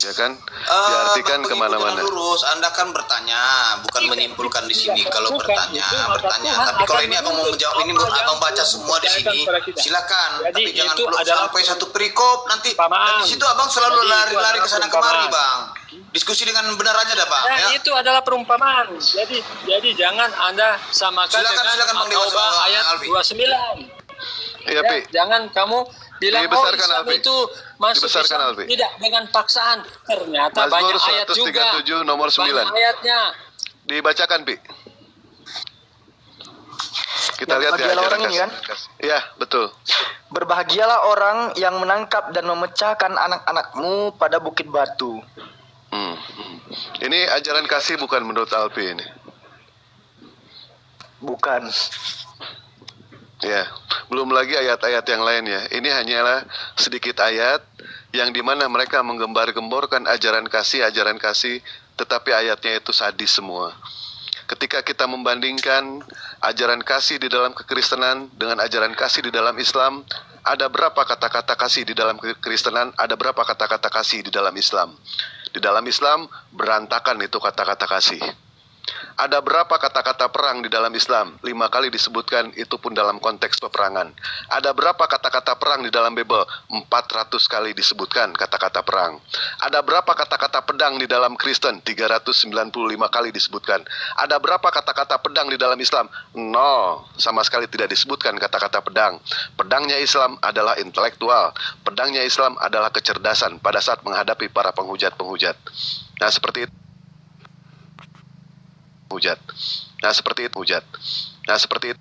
Ya kan? Diartikan Bang Ibu, kemana-mana. jangan lurus. Anda kan bertanya, bukan menyimpulkan di sini. Kalau Bukan, bertanya, itu maka bertanya. Tuhan Tapi kalau akan ini abang mau menuntut menjawab, ini apa yang abang baca semua di diajarkan sini. kepada kita. Silakan. Jadi Tapi jangan itu peluk adalah sampai satu perikop nanti. perumpamaan. Dan di situ abang selalu Jadi itu lari-lari adalah ke sana kemari, perumpamaan. bang. Diskusi dengan benar aja dah, bang. Nah, Ya. itu adalah perumpamaan. Jadi jangan Anda samakan Silakan, dengan silakan, Bang Dewa, At-Taubah sama ayat Alfi. 29. Iya, Ya, Pi. jangan kamu bilang Dibesarkan, Islam Alfi. itu masuk Dibesarkan, Islam Alfi. tidak dengan paksaan. Ternyata Mazmur banyak ayat 137 juga. nomor 9. Banyak ayatnya. Dibacakan, Pi. Kita lihat ya berbahagialah ajaran orang ini kasih. kan? Iya, betul. Berbahagialah orang yang menangkap dan memecahkan anak-anakmu pada bukit batu. Ini ajaran kasih bukan menurut Alpi ini. Bukan. Ya, belum lagi ayat-ayat yang lain ya. Ini hanyalah sedikit ayat yang dimana mereka menggembar-gemborkan ajaran kasih, tetapi ayatnya itu sadis semua. Ketika kita membandingkan ajaran kasih di dalam kekristenan dengan ajaran kasih di dalam Islam, ada berapa kata-kata kasih di dalam kekristenan, ada berapa kata-kata kasih di dalam Islam. Di dalam Islam, berantakan itu kata-kata kasih. Ada berapa kata-kata perang di dalam Islam? 5 kali disebutkan, itu pun dalam konteks peperangan. Ada berapa kata-kata perang di dalam Bible? 400 kali disebutkan kata-kata perang. Ada berapa kata-kata pedang di dalam Kristen? 395 kali disebutkan. Ada berapa kata-kata pedang di dalam Islam? 0, sama sekali tidak disebutkan kata-kata pedang. Pedangnya Islam adalah intelektual. Pedangnya Islam adalah kecerdasan pada saat menghadapi para penghujat-penghujat. Nah, seperti itu. Nah, seperti itu.